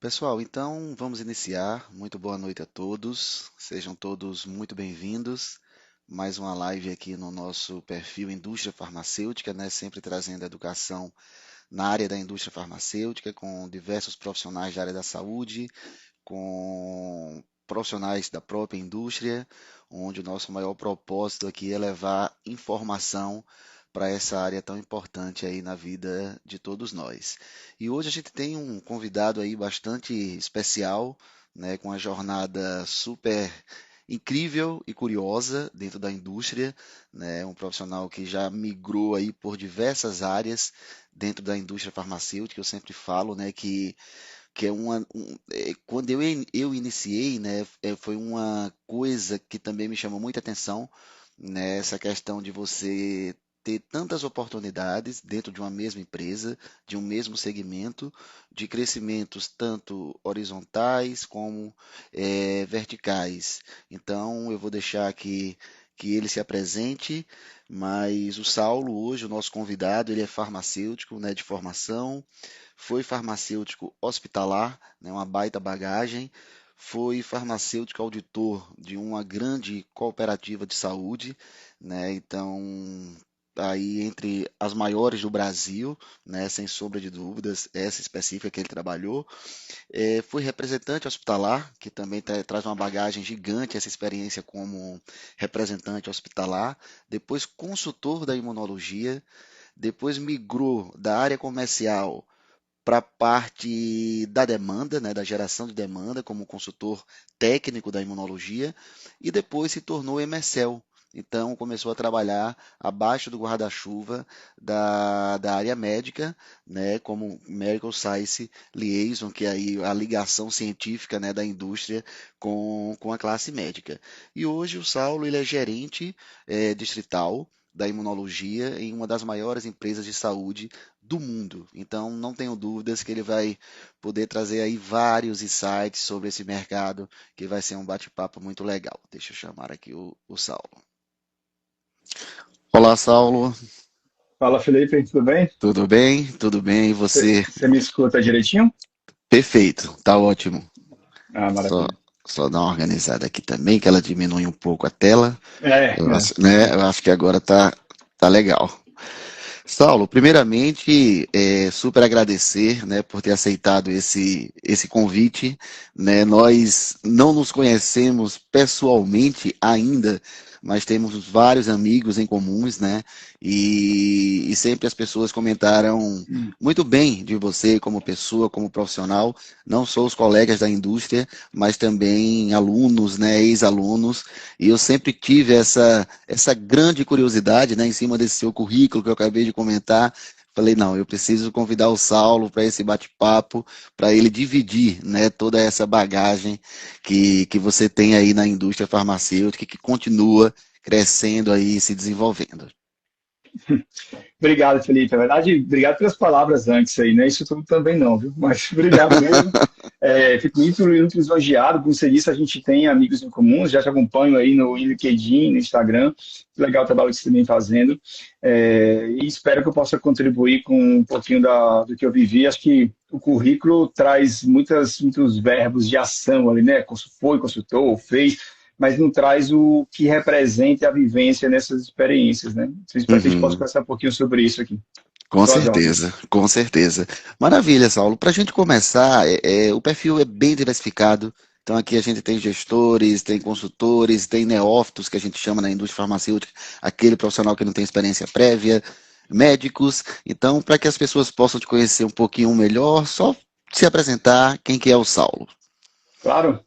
Pessoal, então vamos iniciar. Muito boa noite a todos. Sejam todos muito bem-vindos. Mais uma live aqui no nosso perfil Indústria Farmacêutica, né? Sempre trazendo educação na área da indústria farmacêutica, com diversos profissionais da área da saúde, com profissionais da própria indústria, onde o nosso maior propósito aqui é levar informação para essa área tão importante aí na vida de todos nós. E hoje a gente tem um convidado aí bastante especial, né, com uma jornada super incrível e curiosa dentro da indústria, né, um profissional que já migrou aí por diversas áreas dentro da indústria farmacêutica. Eu sempre falo, né, que é quando eu iniciei, né, foi uma coisa que também me chamou muita atenção, né, essa questão de você ter tantas oportunidades dentro de uma mesma empresa, de um mesmo segmento, de crescimentos tanto horizontais como verticais. Então, eu vou deixar aqui que ele se apresente, mas o Saulo, hoje, o nosso convidado, ele é farmacêutico, né, de formação, foi farmacêutico hospitalar, né, uma baita bagagem, foi farmacêutico auditor de uma grande cooperativa de saúde, né, então aí entre as maiores do Brasil, né, sem sombra de dúvidas, essa específica que ele trabalhou. Fui representante hospitalar, que também traz uma bagagem gigante essa experiência como representante hospitalar, depois consultor da imunologia, depois migrou da área comercial para a parte da demanda, né, da geração de demanda, como consultor técnico da imunologia, e depois se tornou MSL. Então, começou a trabalhar abaixo do guarda-chuva da área médica, né, como Medical Science Liaison, que é aí a ligação científica, né, da indústria com a classe médica. E hoje o Saulo ele é gerente distrital da imunologia em uma das maiores empresas de saúde do mundo. Então, não tenho dúvidas que ele vai poder trazer aí vários insights sobre esse mercado, que vai ser um bate-papo muito legal. Deixa eu chamar aqui o Saulo. Olá, Saulo. Fala, Felipe, tudo bem? Tudo bem? Tudo bem? E você? Você me escuta direitinho? Perfeito, tá ótimo. Ah, Só, maravilha. só dar uma organizada aqui também, que ela diminui um pouco a tela. É, Eu é. acho, né? Eu acho que agora tá legal. Saulo, primeiramente, super agradecer, né, por ter aceitado esse convite, né? Nós não nos conhecemos pessoalmente ainda, mas temos vários amigos em comuns, né? E sempre as pessoas comentaram muito bem de você como pessoa, como profissional, não só os colegas da indústria, mas também alunos, né, ex-alunos. E eu sempre tive essa grande curiosidade, né, em cima desse seu currículo que eu acabei de comentar. Falei, não, eu preciso convidar o Saulo para esse bate-papo, para ele dividir, né, toda essa bagagem que você tem aí na indústria farmacêutica, que continua crescendo aí, se desenvolvendo. Obrigado, Felipe. Na verdade, obrigado pelas palavras antes aí, né? Isso tudo também não, viu? Mas obrigado mesmo. Fico muito lisonjeado. Como você disse, a gente tem amigos em comum, já te acompanho aí no LinkedIn, no Instagram. Legal o trabalho que você vem fazendo. E espero que eu possa contribuir com um pouquinho do que eu vivi. Acho que o currículo traz muitos verbos de ação ali, né? Foi, consultou, fez, mas não traz o que representa a vivência nessas experiências, né? Então, espero que a gente possa Uhum. conversar um pouquinho sobre isso aqui. Com Tô às ordens. certeza, com certeza. Maravilha, Saulo. Para a gente começar, o perfil é bem diversificado. Então, aqui a gente tem gestores, tem consultores, tem neófitos, que a gente chama na indústria farmacêutica, aquele profissional que não tem experiência prévia, médicos. Então, para que as pessoas possam te conhecer um pouquinho melhor, só se apresentar quem que é o Saulo. Claro.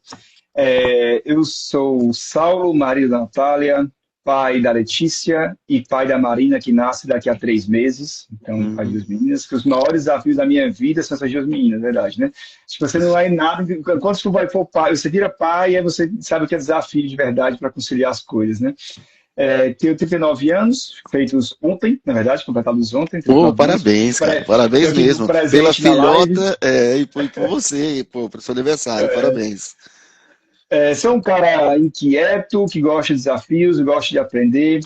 Eu sou o Saulo, marido da Natália, pai da Letícia e pai da Marina, que nasce daqui a 3 meses. Então, pai de Hum, 2 meninas. Que os maiores desafios da minha vida são essas 2 meninas, na verdade, né? Se você não é nada, quando você for pai, você vira pai, aí você sabe o que é desafio de verdade para conciliar as coisas, né? Tenho 39 anos, feitos ontem, na verdade, completados ontem, Pô, 39 anos. parabéns, cara. Estou Parabéns aqui mesmo. Pela presente na live. filhota, e por você, pô, pro seu aniversário. Parabéns. Sou um cara inquieto, que gosta de desafios, gosta de aprender,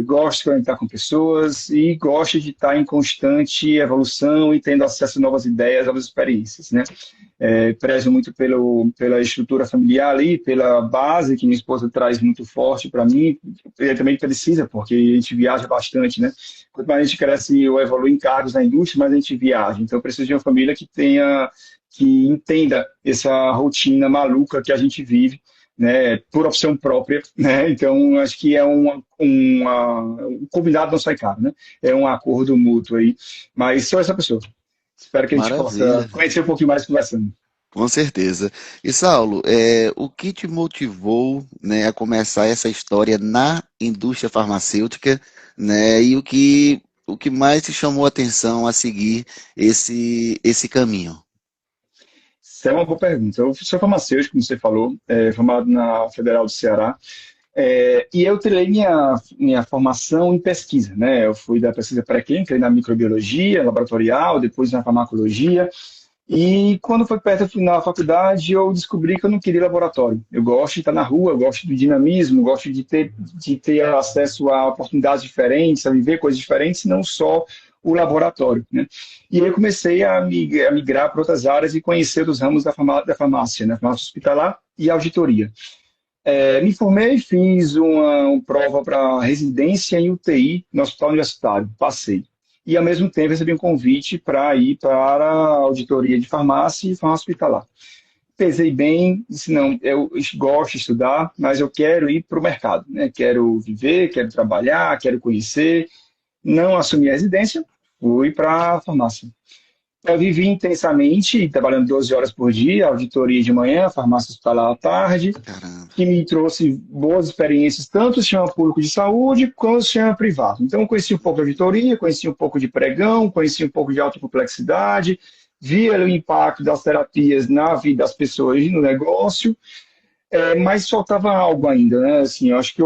gosta de se conectar com pessoas e gosta de estar em constante evolução e tendo acesso a novas ideias, novas experiências, né? Prezo muito pela estrutura familiar ali, pela base que minha esposa traz muito forte para mim. Ele também precisa, porque a gente viaja bastante, né? Quanto mais a gente cresce ou evolui em cargos na indústria, mais a gente viaja. Então, eu preciso de uma família que entenda essa rotina maluca que a gente vive, né, por opção própria, né? Então, acho que é um combinado não sai caro, né? É um acordo mútuo aí. Mas sou essa pessoa. Espero que a gente possa Maravilha, conhecer um pouquinho mais conversando. com certeza. E Saulo, o que te motivou, né, a começar essa história na indústria farmacêutica, né, e o que mais te chamou a atenção a seguir esse caminho? Isso é uma boa pergunta. Eu sou farmacêutico, como você falou, formado na Federal do Ceará. E eu tirei minha formação em pesquisa, né? Eu fui da pesquisa pré-clínica, na microbiologia, laboratorial, depois na farmacologia. E quando foi perto do final da faculdade, eu descobri que eu não queria laboratório. Eu gosto de estar na rua, eu gosto do dinamismo, gosto de ter acesso a oportunidades diferentes, a viver coisas diferentes, não só o laboratório, né? E aí eu comecei a migrar para outras áreas e conhecer os ramos da farmácia, né? Farmácia hospitalar e auditoria. Me formei, fiz uma prova para residência em UTI no hospital universitário, passei. E, ao mesmo tempo, recebi um convite para ir para a auditoria de farmácia e farmácia hospitalar. Pesei bem, disse, não, eu gosto de estudar, mas eu quero ir para o mercado, né? Quero viver, quero trabalhar, quero conhecer. Não assumi a residência, fui para a farmácia. Eu vivi intensamente, trabalhando 12 horas por dia, auditoria de manhã, farmácia hospitalar à tarde, Caramba. que me trouxe boas experiências, tanto no sistema público de saúde quanto no sistema privado. Então, eu conheci um pouco de auditoria, conheci um pouco de pregão, conheci um pouco de alta complexidade, vi o impacto das terapias na vida das pessoas e no negócio, mas faltava algo ainda, né? Assim, eu acho que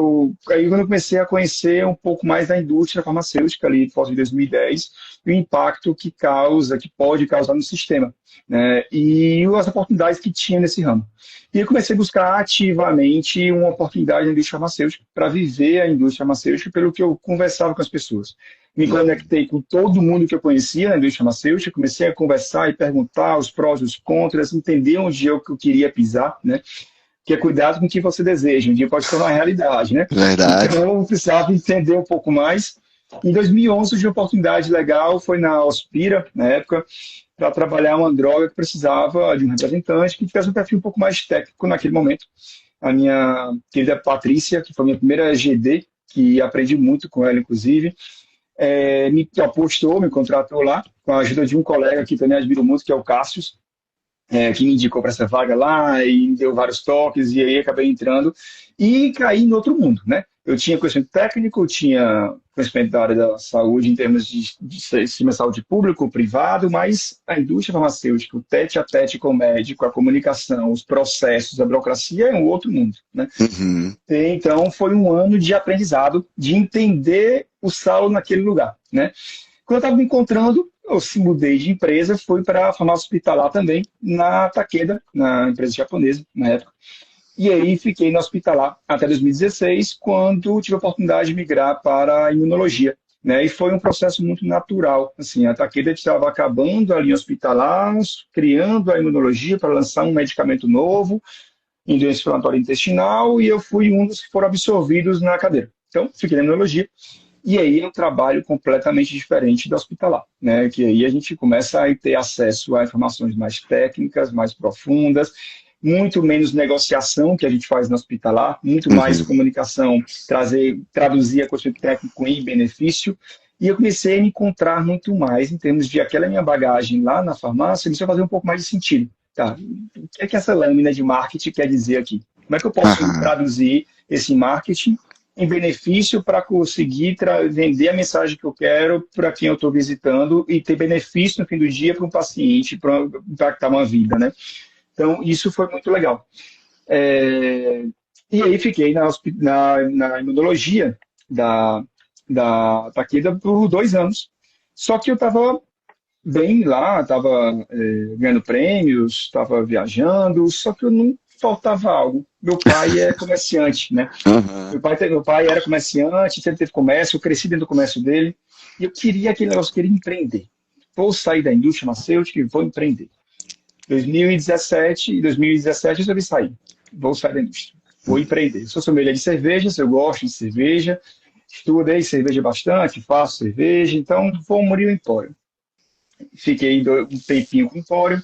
aí quando eu comecei a conhecer um pouco mais da indústria farmacêutica ali, por volta de 2010, o impacto que causa, que pode causar no sistema, né? E as oportunidades que tinha nesse ramo. E eu comecei a buscar ativamente uma oportunidade na indústria farmacêutica para viver a indústria farmacêutica pelo que eu conversava com as pessoas. Me Uhum. conectei com todo mundo que eu conhecia na indústria farmacêutica, comecei a conversar e perguntar os prós e os contras, entender onde eu queria pisar, né? Que é cuidado com o que você deseja, um dia pode se tornar realidade, né? Verdade. Então, eu precisava entender um pouco mais. Em 2011, surgiu uma oportunidade legal, foi na Ospira, na época, para trabalhar uma droga que precisava de um representante que tivesse um perfil um pouco mais técnico naquele momento. A minha querida Patrícia, que foi a minha primeira GD, que aprendi muito com ela, inclusive, me apostou, me contratou lá, com a ajuda de um colega que também admiro muito, que é o Cássio, que me indicou para essa vaga lá e me deu vários toques e aí acabei entrando e caí em outro mundo, né? Eu tinha conhecimento técnico, eu tinha conhecimento da área da saúde em termos de sistema de saúde público, privado, mas a indústria farmacêutica, o tete a tete com o médico, a comunicação, os processos, a burocracia é um outro mundo, né? Uhum. Então foi um ano de aprendizado, de entender o Saulo naquele lugar, né? Quando eu estava me encontrando, eu se mudei de empresa, fui para a farmácia hospitalar também, na Takeda, na empresa japonesa, na época. E aí fiquei no hospitalar até 2016, quando tive a oportunidade de migrar para a imunologia. Né? E foi um processo muito natural. Assim, a Takeda estava acabando a linha hospitalar, criando a imunologia para lançar um medicamento novo em doença inflamatória intestinal, e eu fui um dos que foram absorvidos na cadeira. Então, fiquei na imunologia. E aí é um trabalho completamente diferente da hospitalar, né? Que aí a gente começa a ter acesso a informações mais técnicas, mais profundas, muito menos negociação que a gente faz na hospitalar, muito mais Uhum. comunicação, traduzir a conceito técnico em benefício. E eu comecei a me encontrar muito mais em termos de aquela minha bagagem lá na farmácia, começou a fazer um pouco mais de sentido. Tá? O que é que essa lâmina de marketing quer dizer aqui? Como é que eu posso Aham. traduzir esse marketing em benefício para conseguir vender a mensagem que eu quero para quem eu estou visitando e ter benefício no fim do dia para um paciente, para impactar uma vida, né? Então, isso foi muito legal. E aí fiquei na imunologia da Takeda por 2 anos. Só que eu estava bem lá, estava ganhando prêmios, estava viajando, só que eu não faltava algo. Meu pai é comerciante, né? Aham. Meu pai era comerciante, sempre teve comércio, eu cresci dentro do comércio dele, e eu queria aquele negócio, eu queria empreender. Vou sair da indústria farmacêutica e vou empreender. 2017 e 2017 eu resolvi sair. Vou sair da indústria. Vou empreender. Eu sou sommelier de cervejas, eu gosto de cerveja, estudei cerveja bastante, faço cerveja, então vou morir no empório. Fiquei um tempinho com o empório,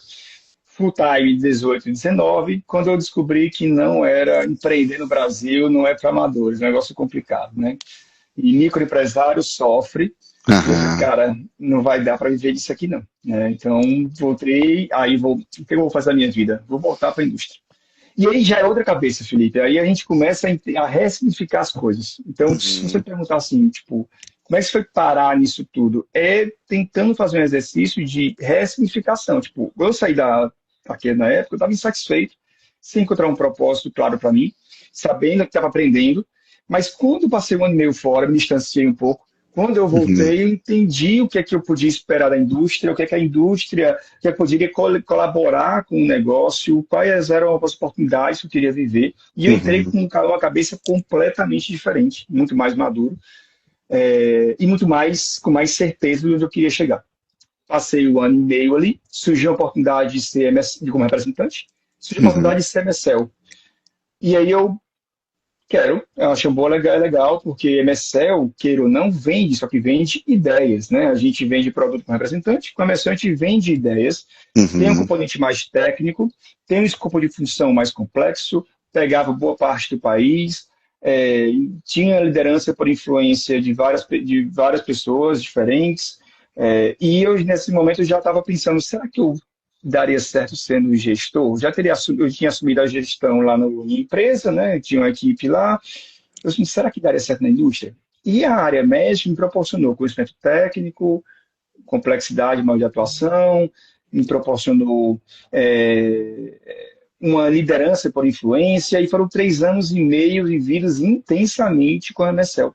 full time 18 e 19, quando eu descobri que não era empreender no Brasil, não é para amadores, é um negócio complicado, né? E microempresário sofre. E eu falei, Aham. cara, não vai dar para viver disso aqui, não. Então, voltei, aí o que eu vou fazer na minha vida? Vou voltar para a indústria. E aí já é outra cabeça, Felipe. Aí a gente começa a ressignificar as coisas. Então, se você Uhum. perguntar assim, tipo, como é que você foi parar nisso tudo? É tentando fazer um exercício de ressignificação. Tipo, eu saí daquele na época, eu estava insatisfeito, sem encontrar um propósito claro para mim, sabendo que estava aprendendo, mas quando passei um ano e meio fora, me distanciei um pouco. Quando eu Uhum. voltei, eu entendi o que é que eu podia esperar da indústria, o que é que a indústria, que eu poderia colaborar com o negócio, quais eram as oportunidades que eu queria viver. E eu entrei Uhum. com uma cabeça completamente diferente, muito mais maduro, e muito mais, com mais certeza de onde eu queria chegar. Passei o ano e meio ali, surgiu a oportunidade de ser MS, de como representante, surgiu a Uhum. oportunidade de ser MSL. E aí eu acho um bom legal, é legal, porque MSL, queira ou não, vende, só que vende ideias, né? A gente vende produto com representante, com a MSL a gente vende ideias, tem um Uhum. componente mais técnico, tem um escopo de função mais complexo, pegava boa parte do país, é, tinha liderança por influência de várias pessoas diferentes, e eu, nesse momento, eu já estava pensando, será que eu daria certo sendo gestor? Eu tinha assumido a gestão lá na empresa, né? Tinha uma equipe lá. Eu disse, será que daria certo na indústria? E a área médica me proporcionou conhecimento técnico, complexidade maior de atuação, me proporcionou uma liderança por influência, e foram 3 anos e meio vividos intensamente com a MSL.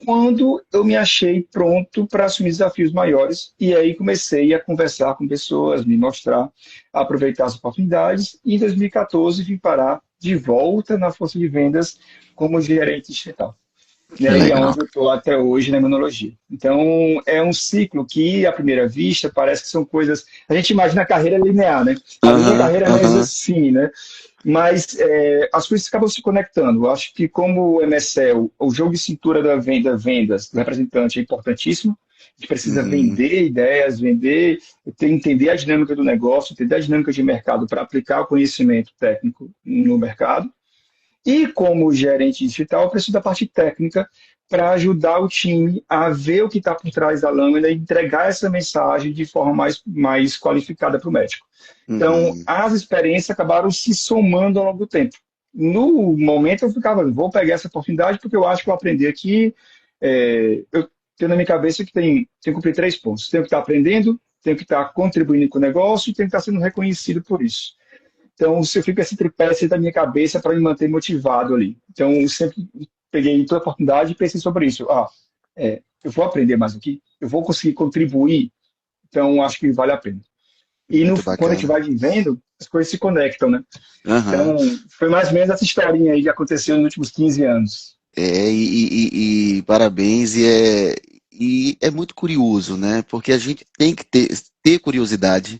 Quando eu me achei pronto para assumir desafios maiores, e aí comecei a conversar com pessoas, me mostrar, aproveitar as oportunidades, e em 2014 vim parar de volta na força de vendas como gerente digital. E aí é Legal. onde eu estou até hoje na imunologia. Então, é um ciclo que, à primeira vista, parece que são coisas. A gente imagina a carreira linear, né? A minha Aham. carreira é mais Aham. assim, né? Mas as coisas acabam se conectando. Eu acho que, como o MSL, o jogo de cintura da venda, vendas do representante é importantíssimo. A gente precisa Uhum. vender ideias, entender a dinâmica do negócio, entender a dinâmica de mercado para aplicar o conhecimento técnico no mercado. E como gerente digital, eu preciso da parte técnica para ajudar o time a ver o que está por trás da lâmina e entregar essa mensagem de forma mais qualificada para o médico. Então, Uhum. as experiências acabaram se somando ao longo do tempo. No momento, eu ficava, vou pegar essa oportunidade porque eu acho que eu aprendi aqui. Eu tenho na minha cabeça que tenho que cumprir 3 pontos. Tenho que estar aprendendo, tenho que estar contribuindo com o negócio e tenho que estar sendo reconhecido por isso. Então, se eu fico esse tripé assim da minha cabeça para me manter motivado ali. Então, eu sempre peguei toda a oportunidade e pensei sobre isso. Eu vou aprender mais aqui, eu vou conseguir contribuir, então acho que vale a pena. E Muito quando a gente bacana. vai vivendo, as coisas se conectam, né? Aham. Então, foi mais ou menos essa historinha aí que aconteceu nos últimos 15 anos. E parabéns, e é muito curioso, né? Porque a gente tem que ter curiosidade,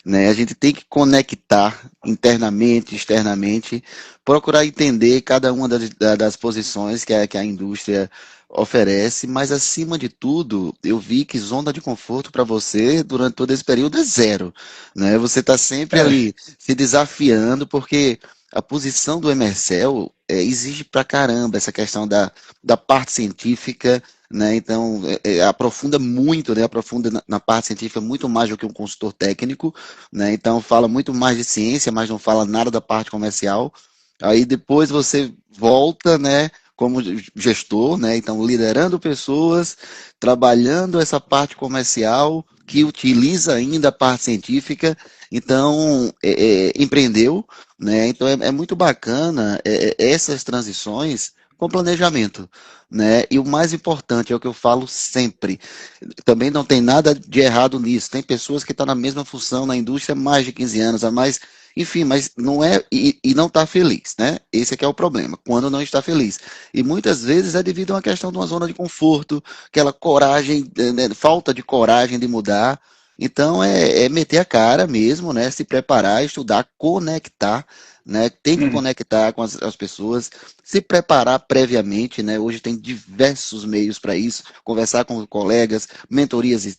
né? A gente tem que conectar internamente, externamente, procurar entender cada uma das posições que a indústria oferece, mas acima de tudo, eu vi que zona de conforto para você durante todo esse período é zero, né? Você está sempre É, ali se desafiando, porque a posição do MSL exige pra caramba essa questão da parte científica, né? Então, aprofunda muito, né? Aprofunda na parte científica muito mais do que um consultor técnico, né? Então, fala muito mais de ciência, mas não fala nada da parte comercial. Aí depois você volta, né? Como gestor, né? Então, liderando pessoas, trabalhando essa parte comercial, que utiliza ainda a parte científica. Então, empreendeu, né? Então é muito bacana essas transições, com planejamento, né? E o mais importante é o que eu falo sempre, também não tem nada de errado nisso. Tem pessoas que estão na mesma função na indústria há mais de 15 anos, há mais, enfim, mas não é e não está feliz, né? Esse é que é o problema, quando não está feliz. E muitas vezes é devido a uma questão de uma zona de conforto, aquela coragem, né, falta de coragem de mudar. Então é meter a cara mesmo, né? Se preparar, estudar, conectar, né? Tem que Uhum. conectar com as pessoas, se preparar previamente, né? Hoje tem diversos meios para isso, conversar com colegas, mentorias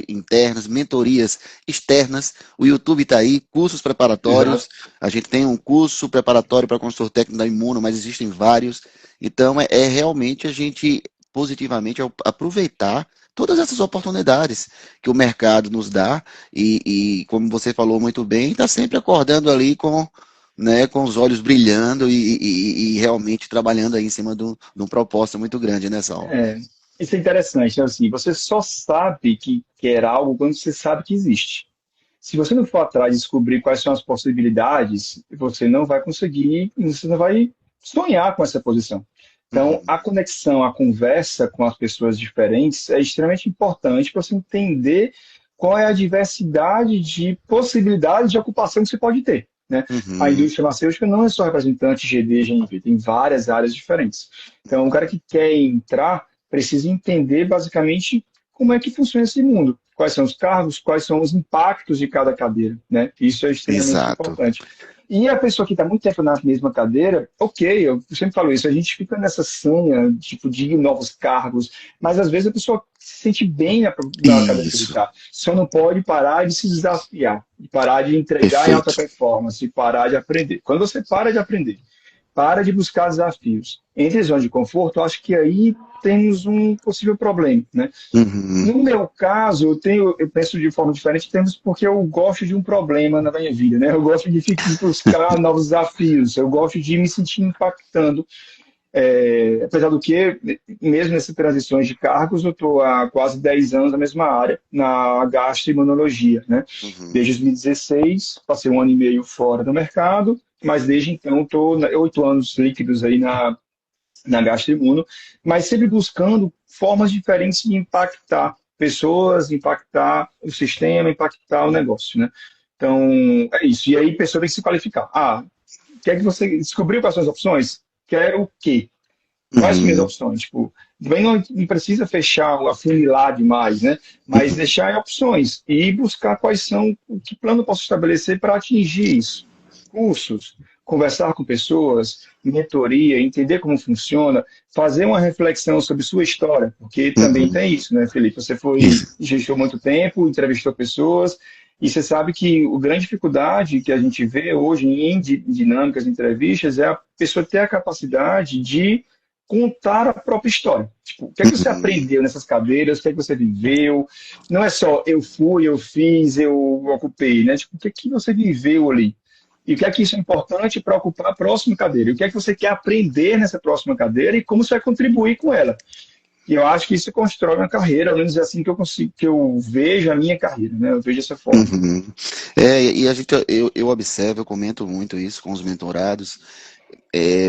internas, mentorias externas. O YouTube está aí, cursos preparatórios. Exato. A gente tem um curso preparatório para consultor técnico da Imuno, mas existem vários. Então é realmente a gente positivamente aproveitar todas essas oportunidades que o mercado nos dá e como você falou muito bem, está sempre acordando ali com, né, com os olhos brilhando e realmente trabalhando aí em cima de um propósito muito grande, né, Sal? É, isso é interessante, né? Assim, você só sabe que quer algo quando você sabe que existe. Se você não for atrás de descobrir quais são as possibilidades, você não vai conseguir, você não vai sonhar com essa posição. Então, Uhum. a conexão, a conversa com as pessoas diferentes é extremamente importante para você entender qual é a diversidade de possibilidades de ocupação que você pode ter, né? A Uhum. indústria farmacêutica não é só representante GD, GNV, tem várias áreas diferentes. Então, o cara que quer entrar precisa entender basicamente como é que funciona esse mundo, quais são os cargos, quais são os impactos de cada cadeira, né? Isso é extremamente Exato. importante. E a pessoa que está muito tempo na mesma cadeira, ok, eu sempre falo isso, a gente fica nessa sanha, tipo, de novos cargos, mas às vezes a pessoa se sente bem na cadeira que ele Isso. está. Só não pode parar de se desafiar, de parar de entregar em alta Perfeito. performance, parar de aprender. Quando você para de aprender, para de buscar desafios, entre zona de conforto, eu acho que aí temos um possível problema, né? Uhum. No meu caso, eu penso de forma diferente, temos porque eu gosto de um problema na minha vida, né? Eu gosto de buscar novos desafios, eu gosto de me sentir impactando. Apesar do que, mesmo nessas transições de cargos, eu estou há quase 10 anos na mesma área, na gastroimunologia, né? Uhum. Desde 2016, passei um ano e meio fora do mercado, mas desde então estou 8 anos líquidos aí na gastroimuno, mas sempre buscando formas diferentes de impactar pessoas, impactar o sistema, impactar o negócio, né? Então, é isso. E aí a pessoa tem que se qualificar. Ah, quer que você descobriu quais são as opções? Quero o quê? Quais são as minhas Uhum. opções? Tipo, também não precisa fechar, afunilar demais, né? Mas Uhum. deixar opções e buscar quais são, que plano eu posso estabelecer para atingir isso. Cursos, conversar com pessoas, mentoria, entender como funciona, fazer uma reflexão sobre sua história, porque também Uhum. tem isso, né, Felipe? Você foi, Isso. gestou muito tempo, entrevistou pessoas, e você sabe que a grande dificuldade que a gente vê hoje em dinâmicas, entrevistas, é a pessoa ter a capacidade de contar a própria história. Tipo, o que é que você Uhum. aprendeu nessas cadeiras? O que é que você viveu? Não é só eu fui, eu fiz, eu ocupei, né? Tipo, o que é que você viveu ali? E o que é que isso é importante para ocupar a próxima cadeira? E o que é que você quer aprender nessa próxima cadeira e como você vai contribuir com ela? E eu acho que isso constrói uma carreira, ao menos é assim que eu consigo, que eu vejo a minha carreira, né? Eu vejo dessa forma. Uhum. E a gente, eu observo, eu comento muito isso com os mentorados.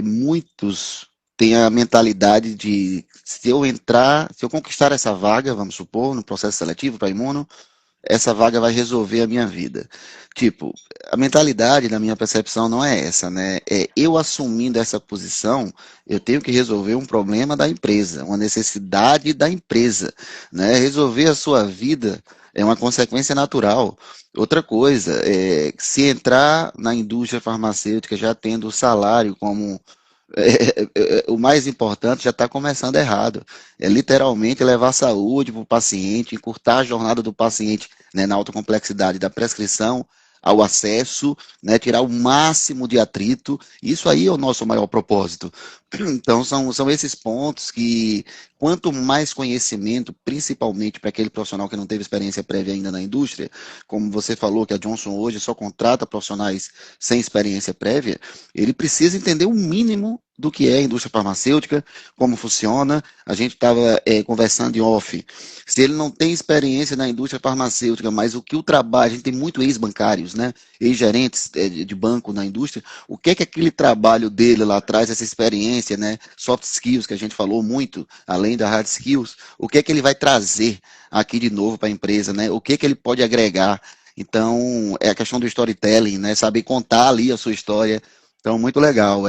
Muitos têm a mentalidade de se eu entrar, se eu conquistar essa vaga, vamos supor, no processo seletivo para imuno, essa vaga vai resolver a minha vida. Tipo, a mentalidade, na minha percepção, não é essa, né? É eu assumindo essa posição, eu tenho que resolver um problema da empresa, uma necessidade da empresa, né? Resolver a sua vida é uma consequência natural. Outra coisa, se entrar na indústria farmacêutica já tendo o salário como o mais importante já está começando errado. É literalmente levar saúde para o paciente, encurtar a jornada do paciente, né, na alta complexidade da prescrição ao acesso, né, tirar o máximo de atrito. Isso aí é o nosso maior propósito. Então, são esses pontos que, quanto mais conhecimento, principalmente para aquele profissional que não teve experiência prévia ainda na indústria, como você falou que a Johnson hoje só contrata profissionais sem experiência prévia, ele precisa entender o mínimo do que é a indústria farmacêutica, como funciona. A gente estava conversando em off. Se ele não tem experiência na indústria farmacêutica, mas o que o trabalho, a gente tem muito ex-bancários, né? Ex-gerentes de banco na indústria, o que é que aquele trabalho dele lá traz, essa experiência, né? Soft skills, que a gente falou muito, além da hard skills, o que é que ele vai trazer aqui de novo para a empresa, né? O que é que ele pode agregar? Então, é a questão do storytelling, né? Saber contar ali a sua história. Então, muito legal.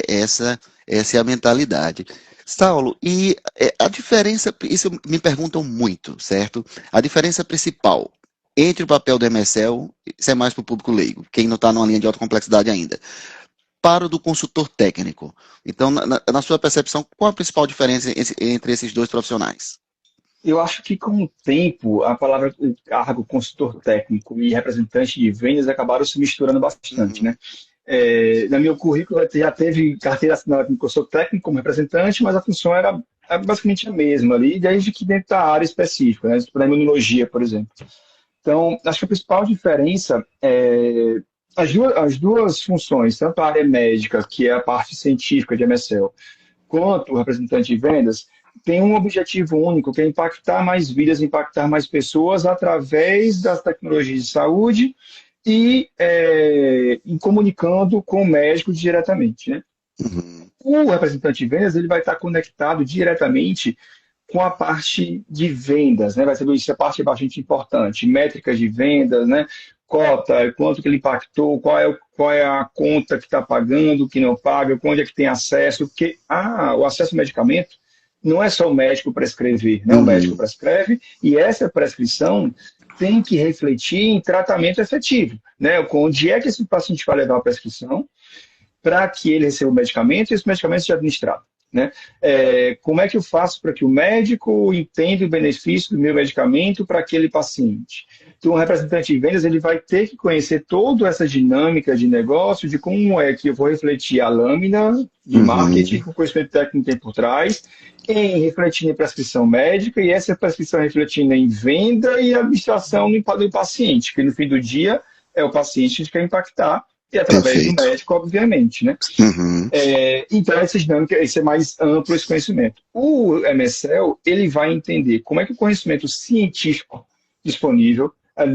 Essa é a mentalidade. Saulo, e a diferença, isso me perguntam muito, certo? A diferença principal entre o papel do MSL, isso é mais para o público leigo, quem não está numa linha de alta complexidade ainda, para o do consultor técnico. Então, na sua percepção, qual a principal diferença entre esses dois profissionais? Eu acho que com o tempo, a palavra, o cargo consultor técnico e representante de vendas acabaram se misturando bastante, Uhum, né? No meu currículo já teve carteira assinada como consultor técnico, como representante, mas a função era basicamente a mesma ali, desde que dentro da área específica, né? Na imunologia, por exemplo. Então, acho que a principal diferença é as duas funções, tanto a área médica, que é a parte científica de MSL, quanto o representante de vendas, tem um objetivo único, que é impactar mais vidas, impactar mais pessoas através das tecnologias de saúde e em comunicando com o médico diretamente, né? uhum, O representante de vendas ele vai estar conectado diretamente com a parte de vendas, né? Vai ser isso, a parte é bastante importante, métricas de vendas, né? Cota, quanto que ele impactou, qual é a conta que está pagando, que não paga, onde é que tem acesso, porque o acesso ao medicamento não é só o médico prescrever, né? O médico uhum, prescreve e essa prescrição tem que refletir em tratamento efetivo, né? Onde é que esse paciente vai levar a prescrição, para que ele receba o medicamento e esse medicamento seja administrado. Né? Como é que eu faço para que o médico entenda o benefício do meu medicamento para aquele paciente? Então, o representante de vendas ele vai ter que conhecer toda essa dinâmica de negócio, de como é que eu vou refletir a lâmina de marketing, uhum, com o conhecimento técnico que tem por trás, em refletindo em prescrição médica, e essa prescrição refletindo em venda e administração do paciente, que no fim do dia é o paciente que quer impactar, e através do perfeito. médico, obviamente, né? Uhum, Então, essa dinâmica, esse é mais amplo esse conhecimento. O MSL, ele vai entender como é que o conhecimento científico disponível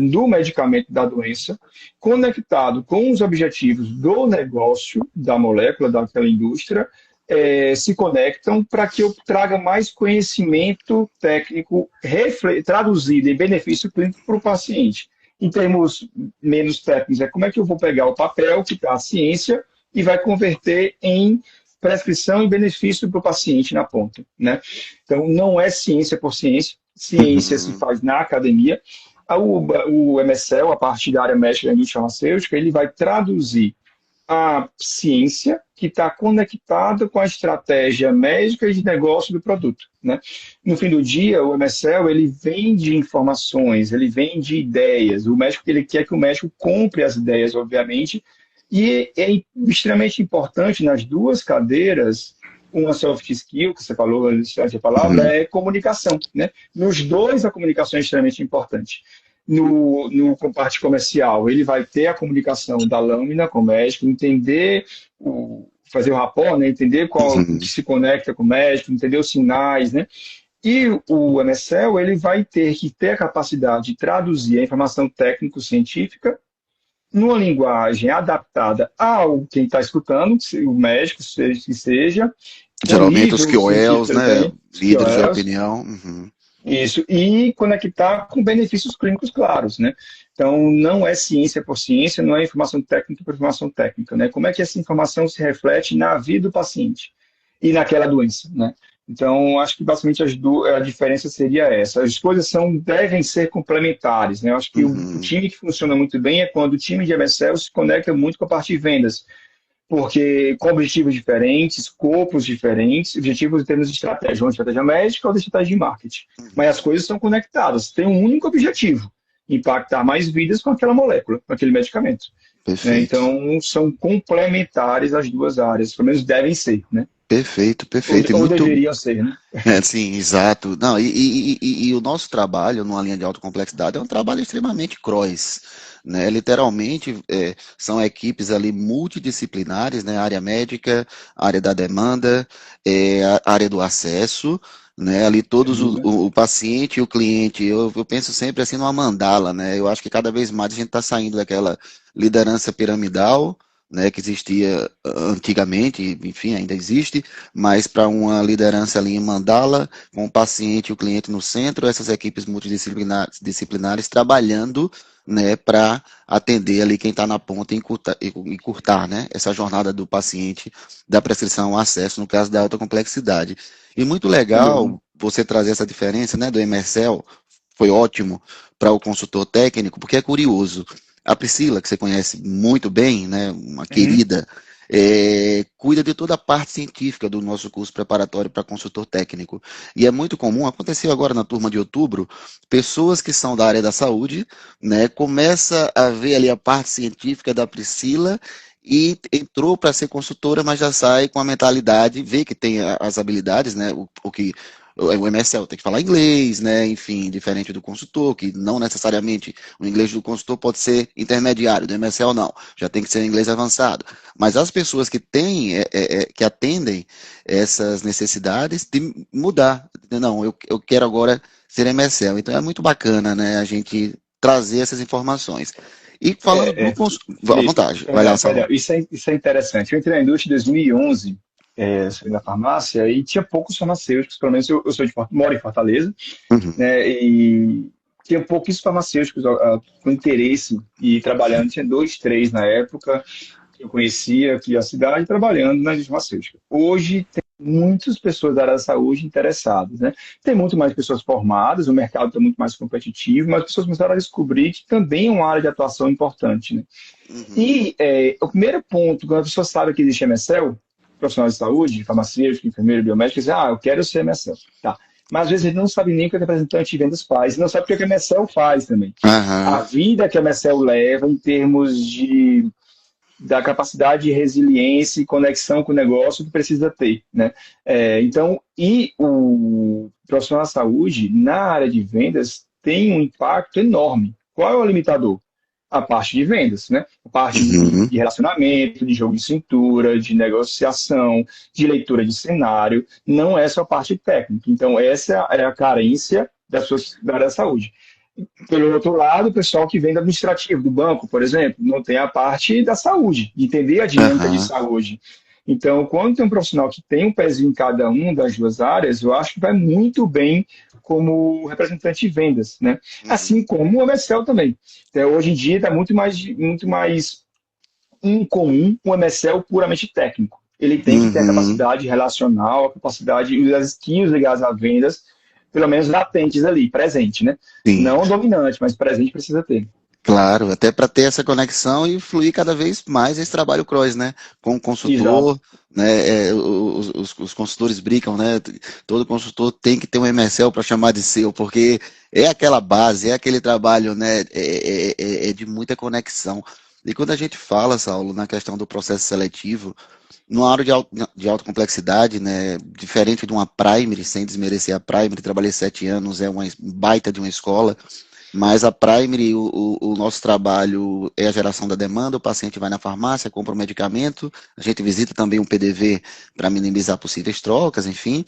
do medicamento da doença, conectado com os objetivos do negócio, da molécula, daquela indústria, se conectam para que eu traga mais conhecimento técnico traduzido em benefício clínico para o paciente. Em termos menos técnicos, é como é que eu vou pegar o papel que está a ciência e vai converter em prescrição e benefício para o paciente na ponta. Né? Então, não é ciência por ciência, ciência se uhum, faz na academia. O MSL, a parte da área médica da indústria farmacêutica, ele vai traduzir a ciência que está conectada com a estratégia médica e de negócio do produto. Né? No fim do dia, o MSL ele vende informações, ele vende ideias. O médico ele quer que o médico compre as ideias, obviamente, e é extremamente importante nas duas cadeiras, uma soft skill, que você falou antes da palavra, uhum. é comunicação. Né? Nos dois, a comunicação é extremamente importante. No parte comercial, ele vai ter a comunicação da lâmina com o médico, entender, fazer o rapport, né? Entender qual que Uhum, se conecta com o médico, entender os sinais, né? E o MSL, ele vai ter que ter a capacidade de traduzir a informação técnico-científica numa linguagem adaptada ao quem está escutando, o médico, que seja, com geralmente os nível científico KOLs, que ele né, tem, os líderes de QOLs, opinião. Uhum, isso, e conectar com benefícios clínicos claros, né? Então, não é ciência por ciência, não é informação técnica por informação técnica, né? Como é que essa informação se reflete na vida do paciente e naquela doença, né? Então, acho que basicamente a diferença seria essa. As coisas devem ser complementares, né? Eu acho que o uhum, time que funciona muito bem é quando o time de MSL se conecta muito com a parte de vendas, porque com objetivos diferentes, escopos diferentes, objetivos em termos de estratégia, uma estratégia médica ou de estratégia de marketing. Mas as uhum. coisas são conectadas, tem um único objetivo, impactar mais vidas com aquela molécula, com aquele medicamento. Né? Perfeito. Então, são complementares as duas áreas, pelo menos devem ser. Né? Perfeito, Ou, perfeito. E ou muito, deveriam ser, né? sim, exato. Não, e o nosso trabalho numa linha de alta complexidade é um trabalho extremamente cross, né? Literalmente, são equipes ali multidisciplinares, né? Área médica, área da demanda, a área do acesso, né? Ali Sem todos dúvida. o paciente e o cliente, eu penso sempre assim numa mandala, né? Eu acho que cada vez mais a gente está saindo daquela liderança piramidal, né, que existia antigamente, enfim, ainda existe, mas para uma liderança ali em mandala, com o paciente e o cliente no centro, essas equipes multidisciplinares trabalhando, né, para atender ali quem está na ponta e curtar, né, essa jornada do paciente, da prescrição ao acesso, no caso da alta complexidade. E muito Sem dúvida. legal você trazer essa diferença, né, do MSL, foi ótimo para o consultor técnico, porque é curioso. A Priscila, que você conhece muito bem, né, uma Uhum. querida, cuida de toda a parte científica do nosso curso preparatório para consultor técnico. E é muito comum, aconteceu agora na turma de outubro, pessoas que são da área da saúde, né, começa a ver ali a parte científica da Priscila e entrou para ser consultora, mas já sai com a mentalidade, vê que tem as habilidades, né, o que o MSL tem que falar inglês, né? Enfim, diferente do consultor, que não necessariamente o inglês do consultor pode ser intermediário, do MSL não, já tem que ser inglês avançado. Mas as pessoas que têm, que atendem essas necessidades de mudar, não, eu quero agora ser MSL. Então é muito bacana, né? A gente trazer essas informações. E falando É, do é, à Felipe, vontade, vai lá, perdão, Saulo. isso é interessante. Eu entrei na indústria em 2011, saí da farmácia, e tinha poucos farmacêuticos, pelo menos eu sou moro em Fortaleza, Uhum, né, e tinha pouquíssimos farmacêuticos com interesse e trabalhando, tinha dois, três na época, que eu conhecia aqui a cidade, trabalhando na indústria farmacêutica. Hoje tem muitas pessoas da área da saúde interessadas, né? Tem muito mais pessoas formadas, o mercado está muito mais competitivo, mas as pessoas começaram a descobrir que também é uma área de atuação importante, né? uhum, E o primeiro ponto, quando a pessoa sabe que existe MSL, profissional de saúde, farmacêutico, enfermeiro, biomédico, diz, eu quero ser MSL. Tá. Mas às vezes ele não sabe nem o que o representante de vendas faz, não sabe o que a MSL faz também. A aham, vida que a MSL leva em termos da capacidade de resiliência e conexão com o negócio que precisa ter, né? Então, e o profissional da saúde, na área de vendas, tem um impacto enorme. Qual é o limitador? A parte de vendas, né? A parte uhum, de relacionamento, de jogo de cintura, de negociação, de leitura de cenário, não é só a parte técnica. Então, essa é a carência das pessoas da área da saúde. Pelo outro lado, o pessoal que vem do administrativo, do banco, por exemplo, não tem a parte da saúde, de entender a dinâmica de aham, saúde. Então, quando tem um profissional que tem um pezinho em cada uma das duas áreas, eu acho que vai muito bem como representante de vendas, né? uhum, Assim como o MSL também. Então, hoje em dia está muito mais incomum um MSL puramente técnico. Ele tem que ter a uhum, capacidade relacional, a capacidade e as skills ligadas a vendas, pelo menos latentes ali, presente, né? sim. Não dominante, mas presente precisa ter. Claro, até para ter essa conexão e fluir cada vez mais esse trabalho cross, né? Com o Exato. consultor, né? Os consultores brincam, né? Todo consultor tem que ter um MSL para chamar de seu, porque é aquela base, é aquele trabalho, né? É de muita conexão. E quando a gente fala, Saulo, na questão do processo seletivo, numa área de alta complexidade, né? Diferente de uma primary, sem desmerecer a primary, trabalhei 7 anos, é uma baita de uma escola. Mas a primary, o nosso trabalho é a geração da demanda, o paciente vai na farmácia, compra o medicamento, a gente visita também um PDV para minimizar possíveis trocas, enfim,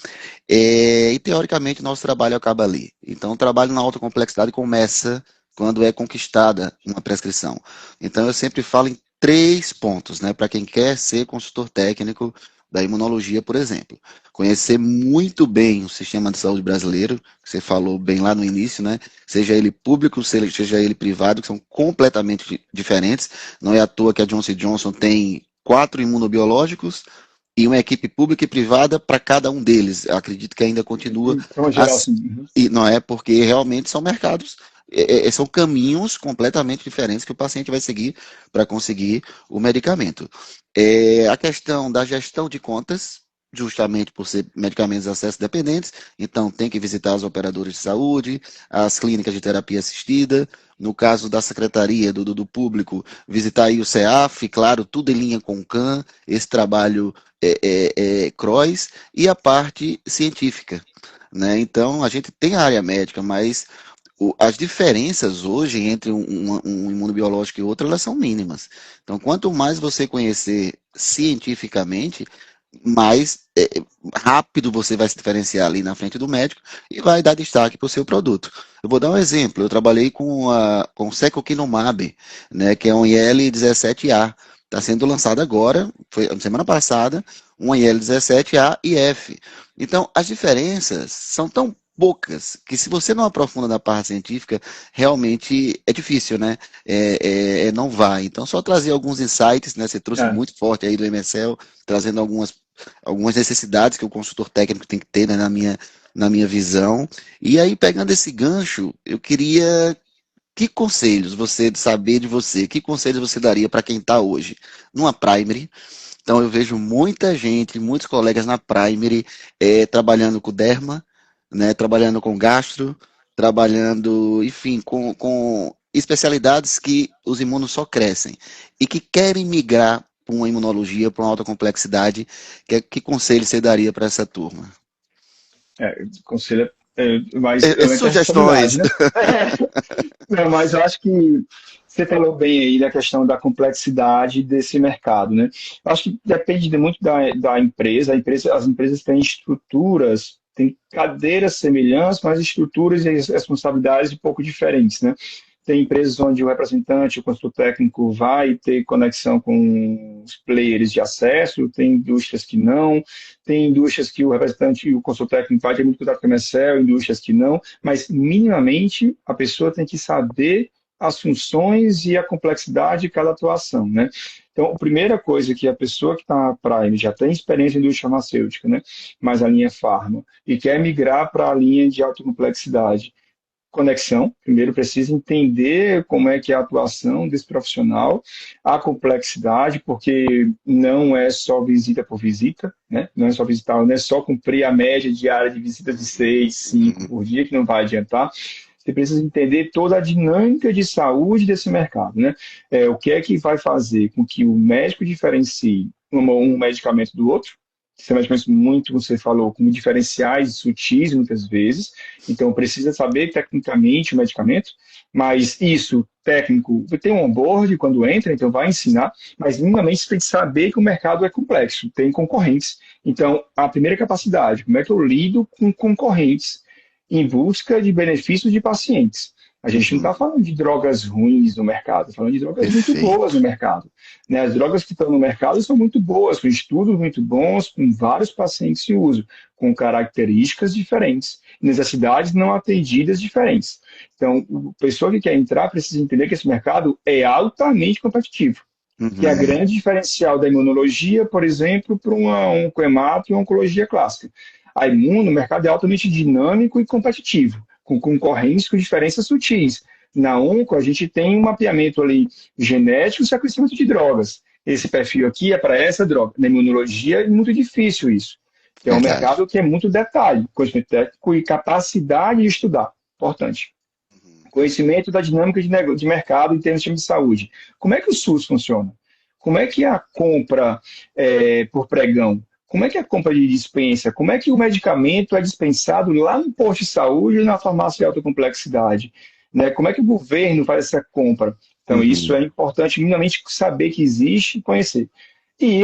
e teoricamente nosso trabalho acaba ali. Então o trabalho na alta complexidade começa quando é conquistada uma prescrição. Então eu sempre falo em 3 pontos, né, para quem quer ser consultor técnico da imunologia, por exemplo. Conhecer muito bem o sistema de saúde brasileiro, que você falou bem lá no início, né? Seja ele público, seja ele privado, que são completamente diferentes. Não é à toa que a Johnson Johnson tem 4 imunobiológicos e uma equipe pública e privada para cada um deles. Eu acredito que ainda continua De forma geral, assim, assim. e não é porque realmente são mercados, são caminhos completamente diferentes que o paciente vai seguir para conseguir o medicamento. A questão da gestão de contas, justamente por ser medicamentos acesso dependentes, então tem que visitar os operadores de saúde, as clínicas de terapia assistida, no caso da secretaria do público, visitar aí o CEAF, claro, tudo em linha com o CAN, esse trabalho CROIS, e a parte científica, né? Então, a gente tem a área médica, mas as diferenças hoje entre um imunobiológico e outro, elas são mínimas. Então, quanto mais você conhecer cientificamente, mais rápido você vai se diferenciar ali na frente do médico e vai dar destaque para o seu produto. Eu vou dar um exemplo. Eu trabalhei com o Secukinumab, né, que é um IL-17A. Está sendo lançado agora, foi semana passada, um IL-17A e F. Então, as diferenças são tão poucas, que se você não aprofunda na parte científica, realmente é difícil, né? Não vai. Então, só trazer alguns insights, né? Você trouxe É, muito forte aí do MSL, trazendo algumas necessidades que o consultor técnico tem que ter, né, na minha visão. E aí, pegando esse gancho, eu queria. Que conselhos você, saber de você, que conselhos você daria para quem está hoje numa primary? Então, eu vejo muita gente, muitos colegas na primary trabalhando com derma, né, trabalhando com gastro, trabalhando, enfim, com especialidades que os imunos só crescem e que querem migrar para uma imunologia, para uma alta complexidade. Que conselho você daria para essa turma? conselho mais é a responsabilidade, Sugestões. né? Não, mas eu acho que você falou bem aí da questão da complexidade desse mercado, né? Eu acho que depende muito da empresa. As empresas têm estruturas, têm cadeiras semelhantes, mas estruturas e responsabilidades um pouco diferentes, né? Tem empresas onde o representante, o consultor técnico vai ter conexão com os players de acesso, tem indústrias que não, tem indústrias que o representante e o consultor técnico vai ter muito cuidado com o MSL, indústrias que não, mas minimamente a pessoa tem que saber as funções e a complexidade de cada atuação, né? Então, a primeira coisa que a pessoa que está na Prime já tem experiência em indústria farmacêutica, né? Mas a linha é farma, e quer migrar para a linha de alta complexidade, conexão. Primeiro precisa entender como é que é a atuação desse profissional, a complexidade, porque não é só visita por visita, né? Não é só visitar, não é só cumprir a média diária de visitas de 6, 5 por dia, que não vai adiantar. Você precisa entender toda a dinâmica de saúde desse mercado, né? O que é que vai fazer com que o médico diferencie um medicamento do outro, são medicamentos muito, você falou, com diferenciais sutis muitas vezes, então precisa saber tecnicamente o medicamento, mas isso, técnico, tem um onboard quando entra, então vai ensinar, mas minimamente você tem que saber que o mercado é complexo, tem concorrentes. Então, a primeira capacidade, como é que eu lido com concorrentes em busca de benefícios de pacientes? A gente não Uhum, está falando de drogas ruins no mercado, está falando de drogas muito boas perfeito. no mercado, né? As drogas que estão no mercado são muito boas, com estudos muito bons, com vários pacientes em uso, com características diferentes, necessidades não atendidas diferentes. Então, a pessoa que quer entrar precisa entender que esse mercado é altamente competitivo, que é a Uhum, grande diferencial da imunologia, por exemplo, para um coemato e uma oncologia clássica. A imuno, o mercado é altamente dinâmico e competitivo, com concorrência com diferenças sutis. Na onco, a gente tem um mapeamento ali genético e sequenciamento de drogas. Esse perfil aqui é para essa droga. Na imunologia é muito difícil isso. É um verdade. mercado que é muito detalhe, conhecimento técnico e capacidade de estudar. Importante. Conhecimento da dinâmica de mercado em termos de saúde. Como é que o SUS funciona? Como é que a compra por pregão? Como é que é a compra de dispensa? Como é que o medicamento é dispensado lá no posto de saúde e na farmácia de alta complexidade? Né? Como é que o governo faz essa compra? Então, isso Uhum, é importante, minimamente, saber que existe e conhecer. E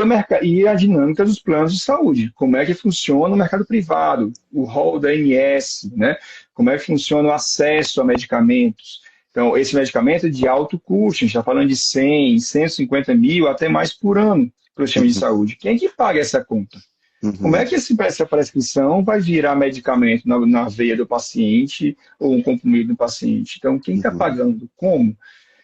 a dinâmica dos planos de saúde. Como é que funciona o mercado privado, o rol da ANS, né? Como é que funciona o acesso a medicamentos. Então, esse medicamento é de alto custo, a gente está falando de 100, 150 mil, até mais por ano para o sistema de uhum, saúde. Quem é que paga essa conta? Como é uhum, que essa prescrição vai virar medicamento na veia do paciente ou um comprimido do paciente? Então, quem está uhum, pagando? Como?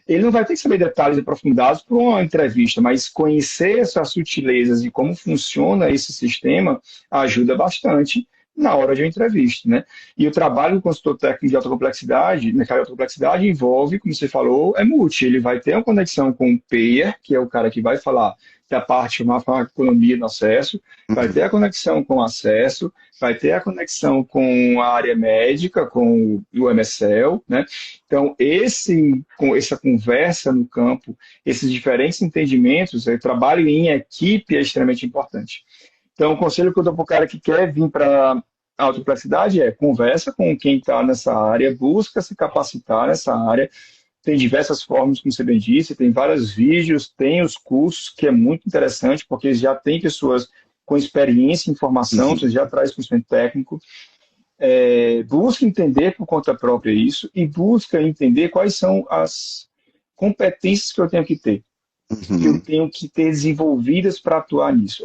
Ele não vai ter que saber detalhes aprofundados para uma entrevista, mas conhecer essas sutilezas e como funciona esse sistema ajuda bastante na hora de uma entrevista, né? E o trabalho do consultor técnico de alta complexidade, mercado de alta complexidade, envolve, como você falou, é multi. Ele vai ter uma conexão com o payer, que é o cara que vai falar da parte de economia no acesso, vai ter Uhum. a conexão com o acesso, vai ter a conexão com a área médica, com o MSL, né? Então, com essa conversa no campo, esses diferentes entendimentos, o trabalho em equipe é extremamente importante. Então, o conselho que eu dou para o cara que quer vir para a alta complexidade é conversa com quem está nessa área, busca se capacitar nessa área. Tem diversas formas, como você bem disse, tem vários vídeos, tem os cursos, que é muito interessante, porque já tem pessoas com experiência em formação, Uhum. você já traz conhecimento técnico. Busca entender por conta própria isso e busca entender quais são as competências que eu Uhum. tenho que ter desenvolvidas para atuar nisso.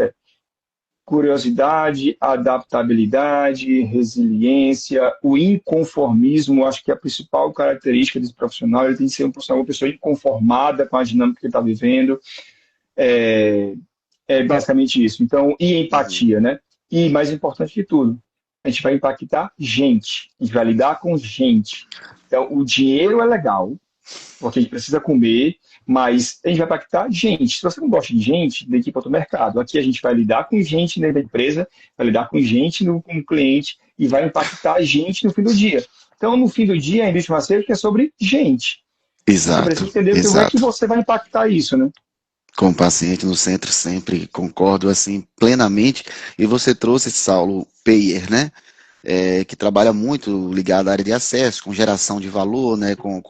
Curiosidade, adaptabilidade, resiliência, o inconformismo, acho que é a principal característica desse profissional, ele tem que ser um profissional, uma pessoa inconformada com a dinâmica que ele está vivendo, é, é basicamente isso. Então, e Uhum. empatia, né? E mais importante de tudo, a gente vai impactar gente, a gente vai lidar com gente. Então, o dinheiro é legal, porque a gente precisa comer, mas a gente vai impactar gente. Se você não gosta de gente, tem que ir para outro mercado. Aqui a gente vai lidar com gente dentro da empresa, vai lidar com gente como cliente e vai impactar gente no fim do dia. Então, no fim do dia, a indústria farmacêutica é sobre gente. Você Exato, precisa entender como é que exato. você vai impactar isso, né? Com o paciente no centro, sempre concordo assim plenamente. E você trouxe, Saulo, Payer, né? Que trabalha muito ligado à área de acesso, com geração de valor, né? Com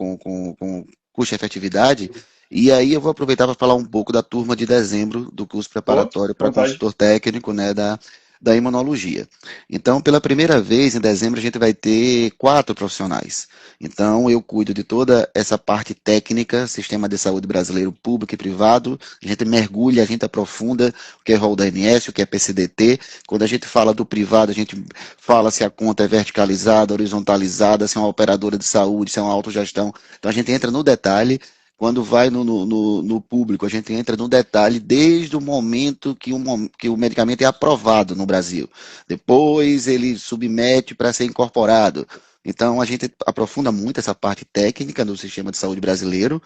custo-efetividade. E aí eu vou aproveitar para falar um pouco da turma de dezembro do curso Pô, preparatório para vontade. consultor técnico, né? Da imunologia. Então, pela primeira vez, em dezembro, a gente vai ter 4 profissionais. Então, eu cuido de toda essa parte técnica, sistema de saúde brasileiro público e privado. A gente mergulha, a gente aprofunda o que é rol da ANS, o que é PCDT. Quando a gente fala do privado, a gente fala se a conta é verticalizada, horizontalizada, se é uma operadora de saúde, se é uma autogestão. Então, a gente entra no detalhe. Quando vai no público, a gente entra no detalhe desde o momento que o medicamento é aprovado no Brasil. Depois ele submete para ser incorporado. Então, a gente aprofunda muito essa parte técnica do sistema de saúde brasileiro.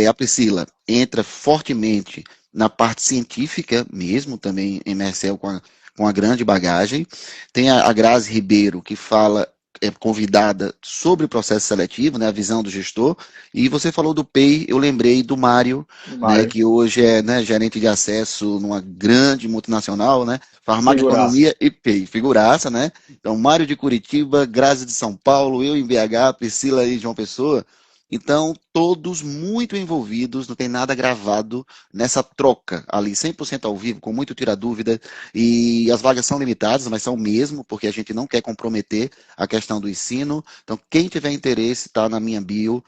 A Priscila entra fortemente na parte científica mesmo, também em Mercel com a grande bagagem. Tem a Grazi Ribeiro, que fala, é convidada sobre o processo seletivo, né, a visão do gestor. E você falou do PEI, eu lembrei do Mário, né, Mário, que hoje é, né, gerente de acesso numa grande multinacional, né, figuraça. farmacoeconomia e PEI, figuraça, né? Então, Mário de Curitiba, Grazi de São Paulo, eu em BH, Priscila e João Pessoa. Então, todos muito envolvidos, não tem nada gravado nessa troca ali, 100% ao vivo, com muito tira dúvida, e as vagas são limitadas, mas são mesmo, porque a gente não quer comprometer a questão do ensino. Então, quem tiver interesse, está na minha bio,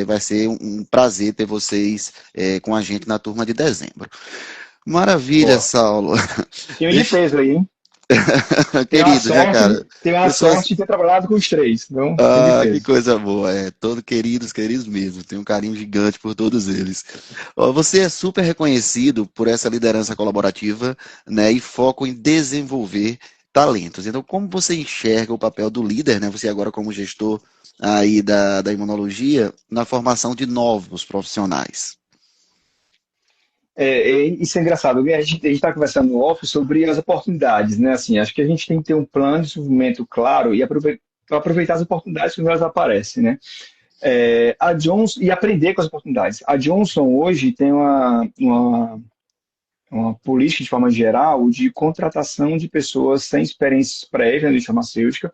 vai ser um prazer ter vocês com a gente na turma de dezembro. Maravilha, Boa. Saulo. Time de Deixa... peso aí, hein? Querido, né, cara? Tenho a Pessoas. sorte de ter trabalhado com os três. Então, time de Ah, que peso. coisa boa. Todos queridos, queridos mesmo. Tenho um carinho gigante por todos eles. Ó, você é super reconhecido por essa liderança colaborativa, né, e foco em desenvolver talentos. Então, como você enxerga o papel do líder, né, você agora como gestor aí da imunologia, na formação de novos profissionais? Isso é engraçado. A gente está conversando no off sobre as oportunidades, né? Assim, acho que a gente tem que ter um plano de desenvolvimento claro e aproveitar as oportunidades quando elas aparecem, né? A Johnson e aprender com as oportunidades. A Johnson hoje tem uma política de forma geral de contratação de pessoas sem experiências prévias na indústria farmacêutica.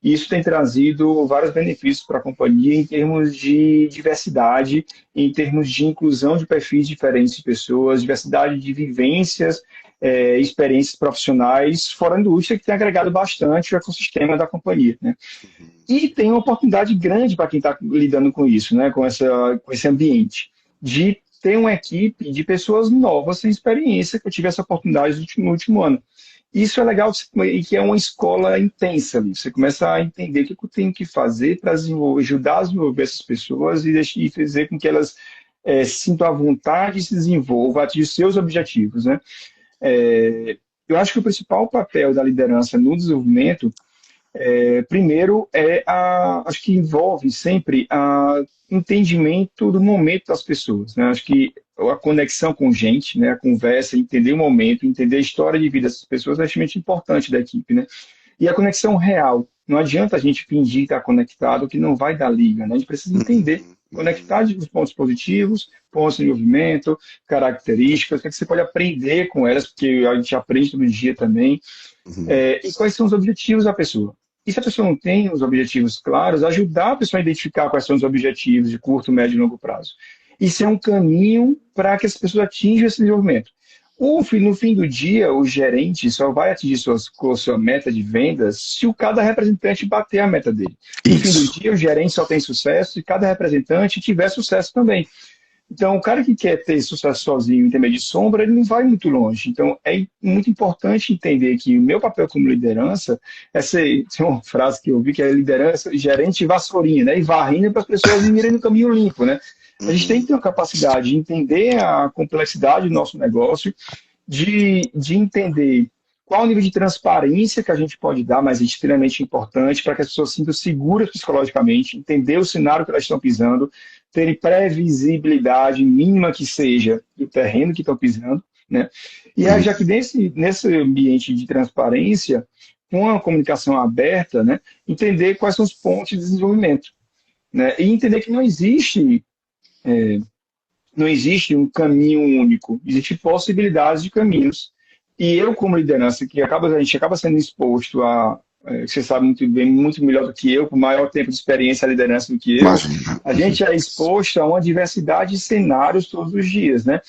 E isso tem trazido vários benefícios para a companhia em termos de diversidade, em termos de inclusão de perfis diferentes de pessoas, diversidade de vivências, experiências profissionais fora da indústria, que tem agregado bastante o ecossistema da companhia, né? E tem uma oportunidade grande para quem está lidando com isso, né? Com esse ambiente, de ter uma equipe de pessoas novas sem experiência, que eu tive essa oportunidade no último ano. Isso é legal e que é uma escola intensa ali. Você começa a entender o que eu tenho que fazer para ajudar a desenvolver essas pessoas e fazer com que elas se sintam à vontade e se desenvolvam, atingir seus objetivos, né? Eu acho que o principal papel da liderança no desenvolvimento, primeiro, acho que envolve sempre a entendimento do momento das pessoas, né? Acho que a conexão com gente, né? A conversa, entender o momento, entender a história de vida dessas pessoas é extremamente importante da equipe, né? E a conexão real. Não adianta a gente fingir estar conectado que não vai dar liga, né? A gente precisa entender, Uhum, uhum, conectar os pontos positivos, pontos de desenvolvimento, características, o que é que você pode aprender com elas, porque a gente aprende todo dia também, uhum, e quais são os objetivos da pessoa. E se a pessoa não tem os objetivos claros, ajudar a pessoa a identificar quais são os objetivos de curto, médio e longo prazo. Isso é um caminho para que as pessoas atinjam esse desenvolvimento. No fim do dia, o gerente só vai atingir sua meta de vendas se o cada representante bater a meta dele. No fim do isso. dia, o gerente só tem sucesso se cada representante tiver sucesso também. Então, o cara que quer ter sucesso sozinho em termos de sombra, ele não vai muito longe. Então, é muito importante entender que o meu papel como liderança, tem uma frase que eu vi que é liderança, gerente vassourinha, né? E varrendo para as pessoas irem no caminho limpo, né? A gente tem que Uhum, ter uma capacidade de entender a complexidade do nosso negócio, de entender qual o nível de transparência que a gente pode dar, mas é extremamente importante para que as pessoas se sintam seguras psicologicamente, entender o cenário que elas estão pisando, terem previsibilidade mínima que seja do terreno que estão pisando, né? E aí, já que uhum, nesse ambiente de transparência, com a comunicação aberta, né, entender quais são os pontos de desenvolvimento, né? E entender que não existe um caminho único, existem possibilidades de caminhos. E eu, como liderança, a gente acaba sendo exposto você sabe muito bem, muito melhor do que eu, com maior tempo de experiência a liderança do que eu, imagina. a gente é exposto a uma diversidade de cenários todos os dias, né?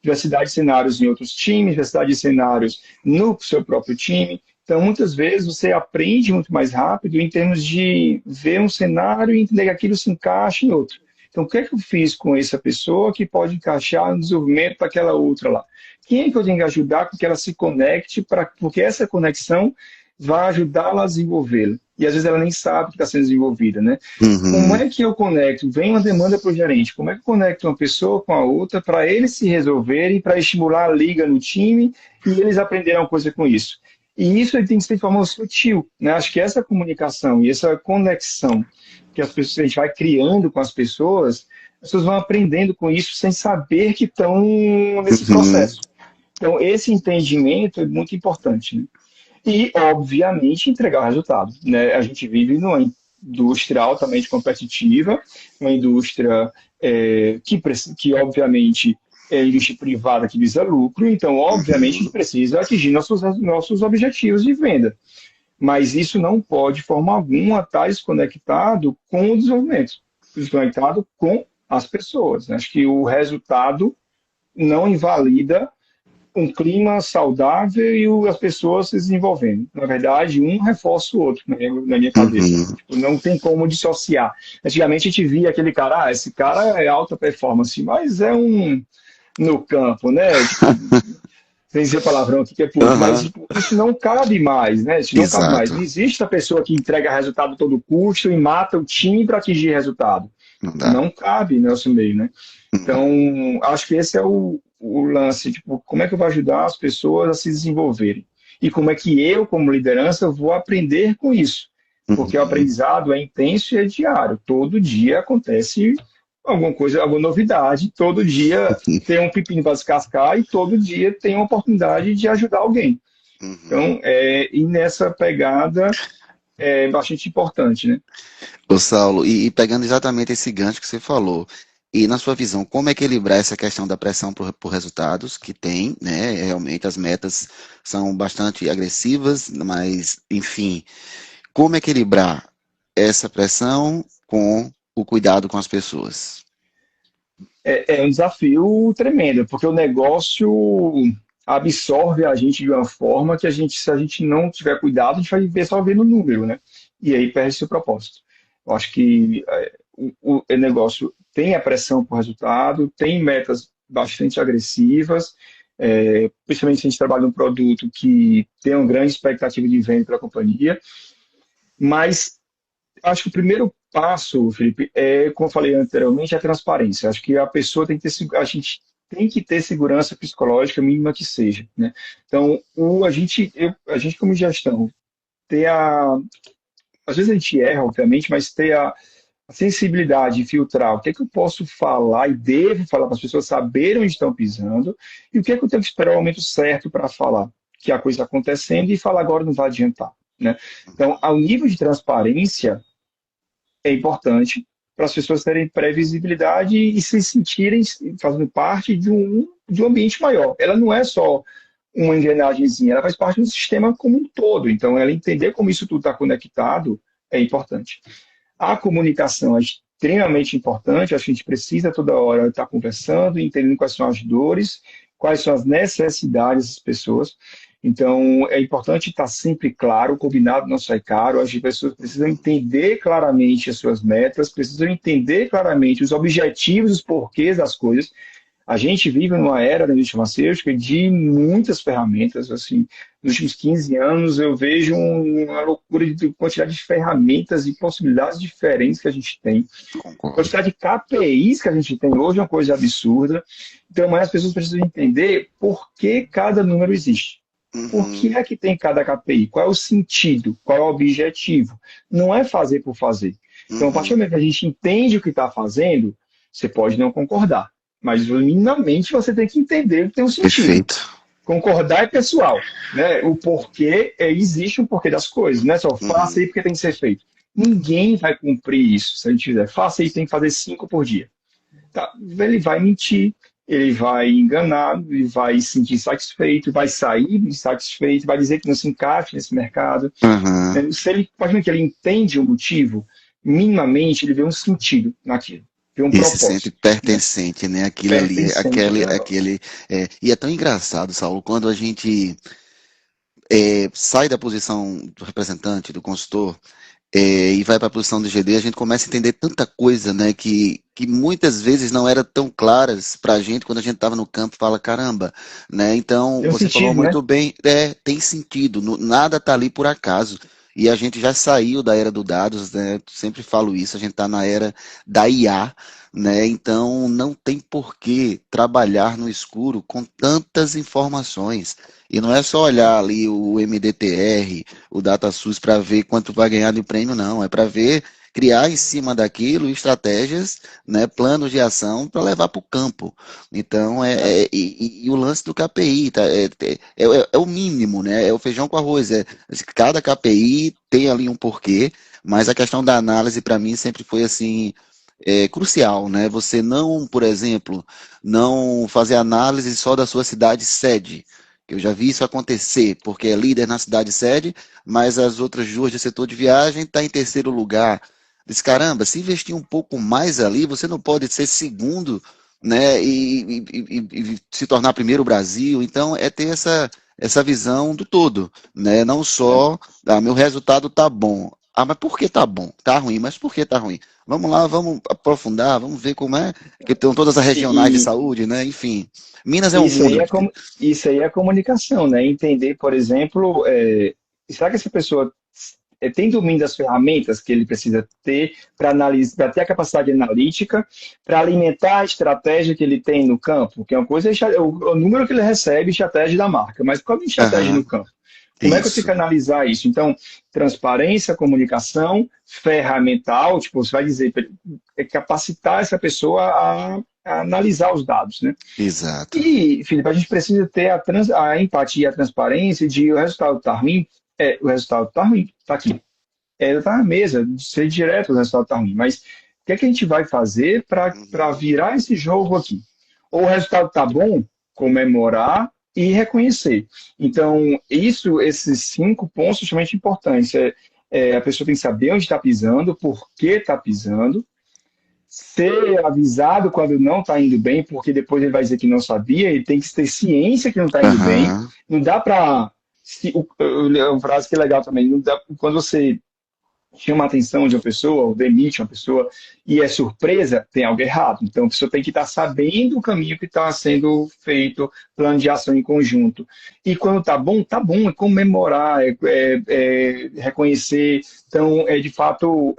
Diversidade de cenários em outros times, diversidade de cenários no seu próprio time. Então, muitas vezes, você aprende muito mais rápido em termos de ver um cenário e entender que aquilo se encaixa em outro. Então, o que é que eu fiz com essa pessoa que pode encaixar no desenvolvimento daquela outra lá? Quem é que eu tenho que ajudar para que ela se conecte, porque essa conexão vai ajudá-la a desenvolvê-la. E às vezes ela nem sabe que está sendo desenvolvida, né? Como Uhum, é que eu conecto? Vem uma demanda para o gerente. Como é que eu conecto uma pessoa com a outra para eles se resolverem, para estimular a liga no time e eles aprenderem uma coisa com isso? E isso ele tem que ser de forma sutil, né? Acho que essa comunicação e essa conexão que a gente vai criando com as pessoas vão aprendendo com isso sem saber que estão nesse uhum, processo. Então, esse entendimento é muito importante, né? E, obviamente, entregar o resultado, né? A gente vive numa indústria altamente competitiva, uma indústria que, obviamente, é indústria privada que visa lucro, então, obviamente, a gente uhum, precisa atingir nossos objetivos de venda. Mas isso não pode, de forma alguma, estar desconectado com o desenvolvimento, desconectado com as pessoas, né? Acho que o resultado não invalida um clima saudável e as pessoas se desenvolvendo. Na verdade, um reforça o outro na minha cabeça. uhum. Tipo, não tem como dissociar. Antigamente a gente via aquele cara, esse cara é alta performance, mas é um no campo, né? Tipo, sem dizer palavrão aqui que é público, mas Aham, tipo, isso não cabe mais, né? Isso não cabe mais. exato. Não existe a pessoa que entrega resultado a todo custo e mata o time para atingir resultado. Não dá. Não cabe no nosso meio, né? Uhum, Então, acho que esse é o lance, tipo, como é que eu vou ajudar as pessoas a se desenvolverem? E como é que eu, como liderança, vou aprender com isso? Porque o uhum, aprendizado é intenso e é diário. Todo dia acontece alguma coisa, alguma novidade. Todo dia tem um pepino para descascar e todo dia tem uma oportunidade de ajudar alguém. uhum. Então, e nessa pegada é bastante importante, né? Ô, Saulo, e pegando exatamente esse gancho que você falou, e na sua visão, como equilibrar essa questão da pressão por resultados que tem, né? Realmente as metas são bastante agressivas, mas, enfim, como equilibrar essa pressão com o cuidado com as pessoas? É um desafio tremendo, porque o negócio absorve a gente de uma forma que se a gente não tiver cuidado, a gente vai ver só vendo o número, né? E aí perde seu propósito. Eu acho que o negócio tem a pressão por resultado, tem metas bastante agressivas, principalmente se a gente trabalha num produto que tem uma grande expectativa de venda para a companhia, mas acho que o primeiro passo, Felipe, como eu falei anteriormente, é a transparência. Acho que a pessoa tem que ter, a gente tem que ter segurança psicológica mínima que seja, né? Então, a gente como gestão, ter às vezes a gente erra, obviamente, mas ter a sensibilidade de filtrar o que é que eu posso falar e devo falar para as pessoas saberem onde estão pisando e o que é que eu tenho que esperar o momento certo para falar, que a coisa está acontecendo e falar agora não vai adiantar, né? Então, ao nível de transparência é importante para as pessoas terem previsibilidade e se sentirem fazendo parte de um ambiente maior. Ela não é só uma engrenagemzinha, ela faz parte do sistema como um todo. Então, ela entender como isso tudo está conectado é importante. A comunicação é extremamente importante, acho que a gente precisa toda hora estar conversando, entendendo quais são as dores, quais são as necessidades das pessoas. Então, é importante estar sempre claro, combinado não sai caro, as pessoas precisam entender claramente as suas metas, precisam entender claramente os objetivos, os porquês das coisas. A gente vive numa era da indústria farmacêutica de muitas ferramentas, assim, nos últimos 15 anos eu vejo uma loucura de quantidade de ferramentas e possibilidades diferentes que a gente tem. A Concordo. quantidade de KPIs que a gente tem hoje é uma coisa absurda. Então, mas as pessoas precisam entender por que cada número existe. Por que Uhum, é que tem cada KPI? Qual é o sentido? Qual é o objetivo? Não é fazer por fazer. Então, a partir do uhum. momento que a gente entende o que está fazendo, você pode não concordar. Mas, minimamente, você tem que entender que tem um sentido. Perfeito. Concordar é pessoal. Né? O porquê, existe um porquê das coisas. Não é só faça Uhum. aí porque tem que ser feito. Ninguém vai cumprir isso se a gente fizer. Faça aí, tem que fazer 5 por dia. Tá? Ele vai mentir, ele vai enganar, ele vai se sentir satisfeito, vai sair insatisfeito, vai dizer que não se encaixa nesse mercado. Uhum. Se ele, a partir do momento que ele entende o motivo, minimamente ele vê um sentido naquilo, vê um E se sente propósito, né? pertencente, né? Aquilo ali, Pertencente aquele, àquele negócio. aquele. E é tão engraçado, Saulo, quando a gente sai da posição do representante, do consultor, e vai para a posição do GD, a gente começa a entender tanta coisa, né, que muitas vezes não era tão claras para a gente quando a gente estava no campo, fala, caramba, né? Então, Tem um você falou sentido, né? muito bem, tem sentido, nada está ali por acaso. E a gente já saiu da era dos dados, né? Sempre falo isso, a gente está na era da IA, né? Então, não tem por que trabalhar no escuro com tantas informações. E não é só olhar ali o MDTR, o DataSUS para ver quanto vai ganhar de prêmio, não. É para ver, criar em cima daquilo estratégias, né, planos de ação para levar para o campo. Então, É. e o lance do KPI, tá, é o mínimo, né? É o feijão com arroz. Cada KPI tem ali um porquê, mas a questão da análise, para mim, sempre foi assim. Crucial, né? Você não, por exemplo, não fazer análise só da sua cidade sede. Eu já vi isso acontecer, porque é líder na cidade sede, mas as outras duas de setor de viagem está em terceiro lugar. Diz, caramba, se investir um pouco mais ali, você não pode ser segundo, né, e se tornar primeiro Brasil. Então, é ter essa visão do todo, né? Não É. só, meu resultado tá bom. Ah, mas por que tá bom? Tá ruim, mas por que tá ruim? Vamos lá, vamos aprofundar, vamos ver como é, que estão todas as regionais de E, saúde, né? Enfim, Minas é um Isso aí mundo. é, isso aí é comunicação, né? Entender, por exemplo, será que essa pessoa tem domínio das ferramentas que ele precisa ter para analisar, para ter a capacidade analítica, para alimentar a estratégia que ele tem no campo? Que é uma coisa é o número que ele recebe, estratégia da marca, mas qual é a minha estratégia no Aham, campo? Como é que eu tenho isso. que analisar isso? Então, transparência, comunicação, ferramental, tipo, você vai dizer, capacitar essa pessoa a analisar os dados, né? Exato. E, Felipe, a gente precisa ter a empatia, a transparência de o resultado está ruim, o resultado está ruim, está aqui. Está na mesa, ser direto, o resultado está ruim. Mas o que é que a gente vai fazer para Uhum. virar esse jogo aqui? Ou o resultado está bom, comemorar e reconhecer. Então, esses 5 pontos são extremamente importantes. A pessoa tem que saber onde está pisando, por que está pisando, ser avisado quando não está indo bem, porque depois ele vai dizer que não sabia, ele tem que ter ciência que não está indo bem. Aham. Não dá para. Uma frase que é legal também, não dá, quando você chama a atenção de uma pessoa, ou demite uma pessoa, e é surpresa, tem algo errado. Então, a pessoa tem que estar sabendo o caminho que está sendo feito, plano de ação em conjunto. E quando está bom, é comemorar, reconhecer. Então, de fato,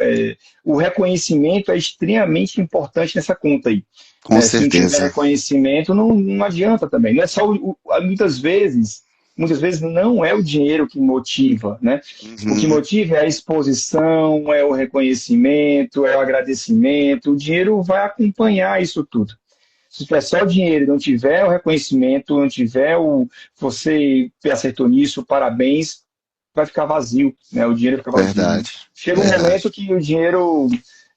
o reconhecimento é extremamente importante nessa conta aí. Com Se não tiver certeza. reconhecimento, não adianta também. Não é só muitas vezes não é o dinheiro que motiva, né? O que Uhum, motiva é a exposição, é o reconhecimento, é o agradecimento. O dinheiro vai acompanhar isso tudo. Se tiver só dinheiro e não tiver o reconhecimento, não tiver você acertou nisso, parabéns, vai ficar vazio, né? O dinheiro fica vazio, né? verdade, Chega um verdade. momento que o dinheiro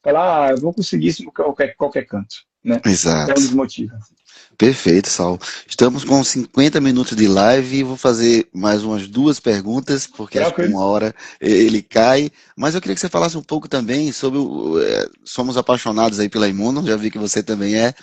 fala, eu vou conseguir isso em qualquer canto, né? Então Exato. desmotiva. Perfeito, Saulo. Estamos com 50 minutos de live e vou fazer mais umas duas perguntas, porque acho que Tranquilo? uma hora ele cai. Mas eu queria que você falasse um pouco também sobre somos apaixonados aí pela imuno, já vi que você também é.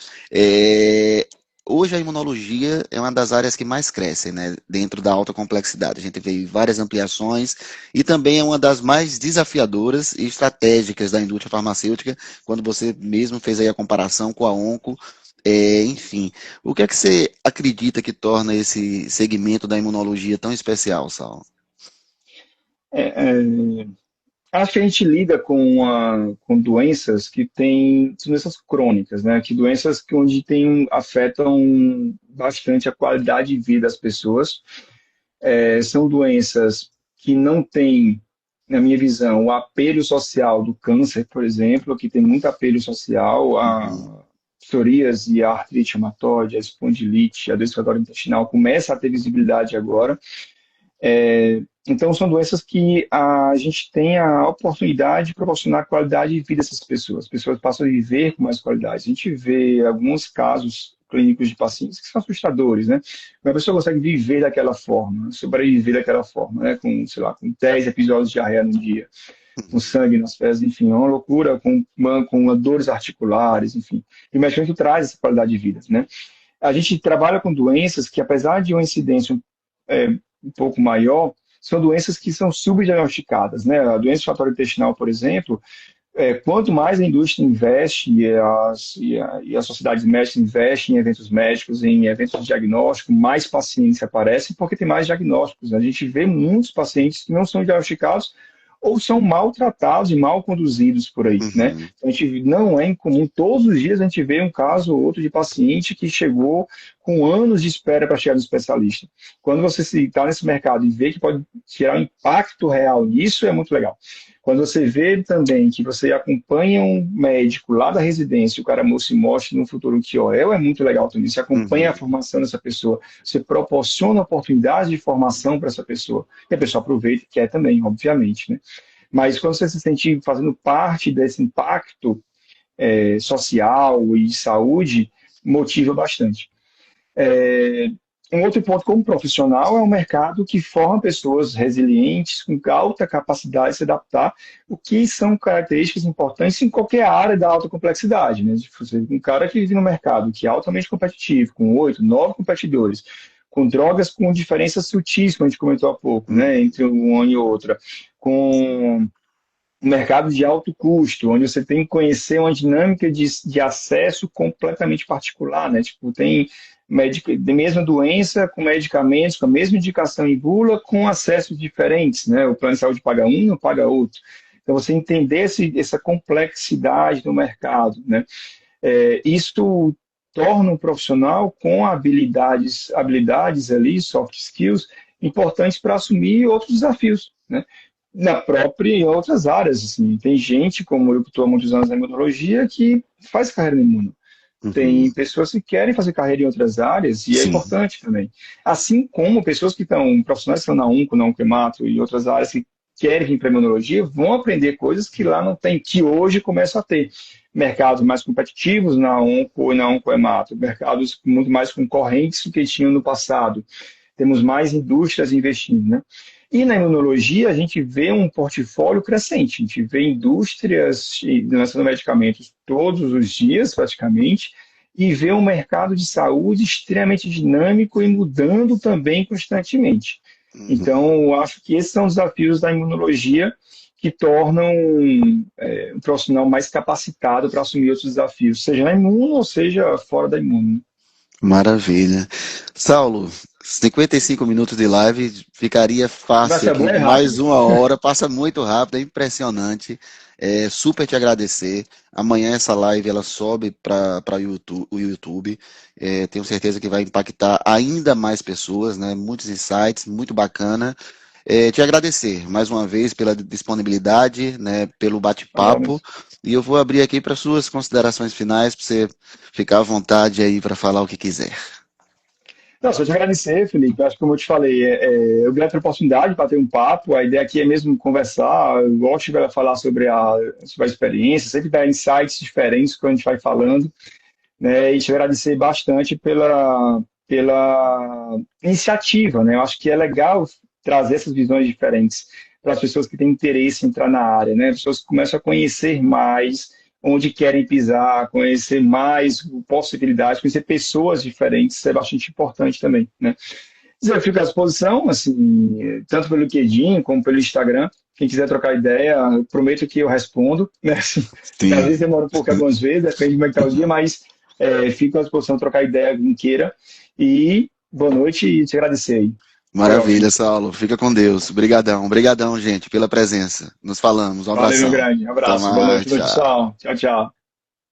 Hoje a imunologia é uma das áreas que mais crescem, né, dentro da alta complexidade. A gente vê várias ampliações e também é uma das mais desafiadoras e estratégicas da indústria farmacêutica, quando você mesmo fez aí a comparação com a onco. Enfim, o que é que você acredita que torna esse segmento da imunologia tão especial, Sal? É, é, acho que a gente lida com doenças que têm doenças crônicas, né? Que doenças que onde afetam bastante a qualidade de vida das pessoas. São doenças que não têm, na minha visão, o apelo social do câncer, por exemplo, que tem muito apelo social, Uhum, a psoríase, a artrite reumatoide, a espondilite, a doença respiratória intestinal começa a ter visibilidade agora. Então, são doenças que a gente tem a oportunidade de proporcionar qualidade de vida a essas pessoas. As pessoas passam a viver com mais qualidade. A gente vê alguns casos clínicos de pacientes que são assustadores, né? Uma pessoa consegue viver daquela forma, sobreviver daquela forma, né? Com, sei lá, com 10 episódios de diarreia no dia, com uhum, sangue nas fezes, enfim, é uma loucura, com dores articulares, enfim. E o medicamento traz essa qualidade de vida, né? A gente trabalha com doenças que, apesar de uma incidência um pouco maior, são doenças que são subdiagnosticadas, né? A doença respiratória intestinal, por exemplo, quanto mais a indústria investe e as sociedades médicas investem em eventos médicos, em eventos de diagnóstico, mais pacientes aparecem porque tem mais diagnósticos. A gente vê muitos pacientes que não são diagnosticados ou são maltratados e mal conduzidos por aí, né? uhum, A gente não é incomum, todos os dias a gente vê um caso ou outro de paciente que chegou com anos de espera para chegar no especialista. Quando você está nesse mercado e vê que pode tirar um impacto real nisso, é muito legal. Quando você vê também que você acompanha um médico lá da residência, o cara se mostra no futuro que é muito legal também. Você acompanha a uhum. formação dessa pessoa, você proporciona oportunidades de formação para essa pessoa. E a pessoa aproveita e quer também, obviamente, né? Mas quando você se sente fazendo parte desse impacto social e de saúde, motiva bastante. Um outro ponto, como profissional, é um mercado que forma pessoas resilientes, com alta capacidade de se adaptar, o que são características importantes em qualquer área da alta complexidade. Né? Um cara que vive no mercado, que é altamente competitivo, com 8, 9 competidores, com drogas com diferenças sutis, como a gente comentou há pouco, né? Uhum, Entre uma e outra, com um mercado de alto custo, onde você tem que conhecer uma dinâmica de acesso completamente particular, né? Tipo, tem de mesma doença, com medicamentos, com a mesma indicação em bula, com acessos diferentes, né? O plano de saúde paga um, não paga outro. Então, você entender essa complexidade do mercado, né? Isto torna um profissional com habilidades ali, soft skills, importantes para assumir outros desafios, né? Na própria e em outras áreas, assim. Tem gente, como eu que estou há muitos anos na imunologia, que faz carreira na imuno. Tem uhum. pessoas que querem fazer carreira em outras áreas e é Sim. importante também. Assim como pessoas que estão, profissionais que estão na UNCO, na Uncremato e outras áreas que querem vir para a imunologia, vão aprender coisas que lá não tem, que hoje começam a ter. Mercados mais competitivos na Onco e na Oncoemato, mercados muito mais concorrentes do que tinham no passado. Temos mais indústrias investindo, né? E na imunologia, a gente vê um portfólio crescente, a gente vê indústrias lançando medicamentos todos os dias, praticamente, e vê um mercado de saúde extremamente dinâmico e mudando também constantemente. Uhum. Então, eu acho que esses são os desafios da imunologia que tornam um profissional mais capacitado para assumir outros desafios, seja na imuno ou seja fora da imuno. Maravilha. Saulo, 55 minutos de live, ficaria fácil Nossa, é aqui bom é mais rápido. uma hora, passa muito rápido, é impressionante. Super te agradecer. Amanhã essa live ela sobe para o YouTube. Tenho certeza que vai impactar ainda mais pessoas, né? Muitos insights, muito bacana. Te agradecer mais uma vez pela disponibilidade, né? Pelo bate-papo. E eu vou abrir aqui para suas considerações finais, para você ficar à vontade aí para falar o que quiser. Não, só te agradecer, Felipe. Acho que, como eu te falei, eu gravo a oportunidade para ter um papo. A ideia aqui é mesmo conversar. Eu gosto de falar sobre a experiência, sempre dar insights diferentes quando a gente vai falando, né? E te agradecer bastante pela iniciativa, né? Eu acho que é legal trazer essas visões diferentes para as pessoas que têm interesse em entrar na área, né? Pessoas que começam a conhecer mais onde querem pisar, conhecer mais possibilidades, conhecer pessoas diferentes, isso é bastante importante também, né? Eu fico à disposição, assim, tanto pelo LinkedIn como pelo Instagram. Quem quiser trocar ideia, eu prometo que eu respondo, né? Assim, às Sim, vezes demora um pouco algumas vezes, depende de como é que tá o dia, mas fico à disposição trocar ideia quem queira. E boa noite e te agradecer aí. Foi maravilha, ótimo. Saulo. Fica com Deus. Obrigadão, obrigadão, gente, pela presença. Nos falamos. Um Valeu, meu abração. grande. Até Abraço. Boa mais, noite, tchau. pessoal. Tchau, tchau.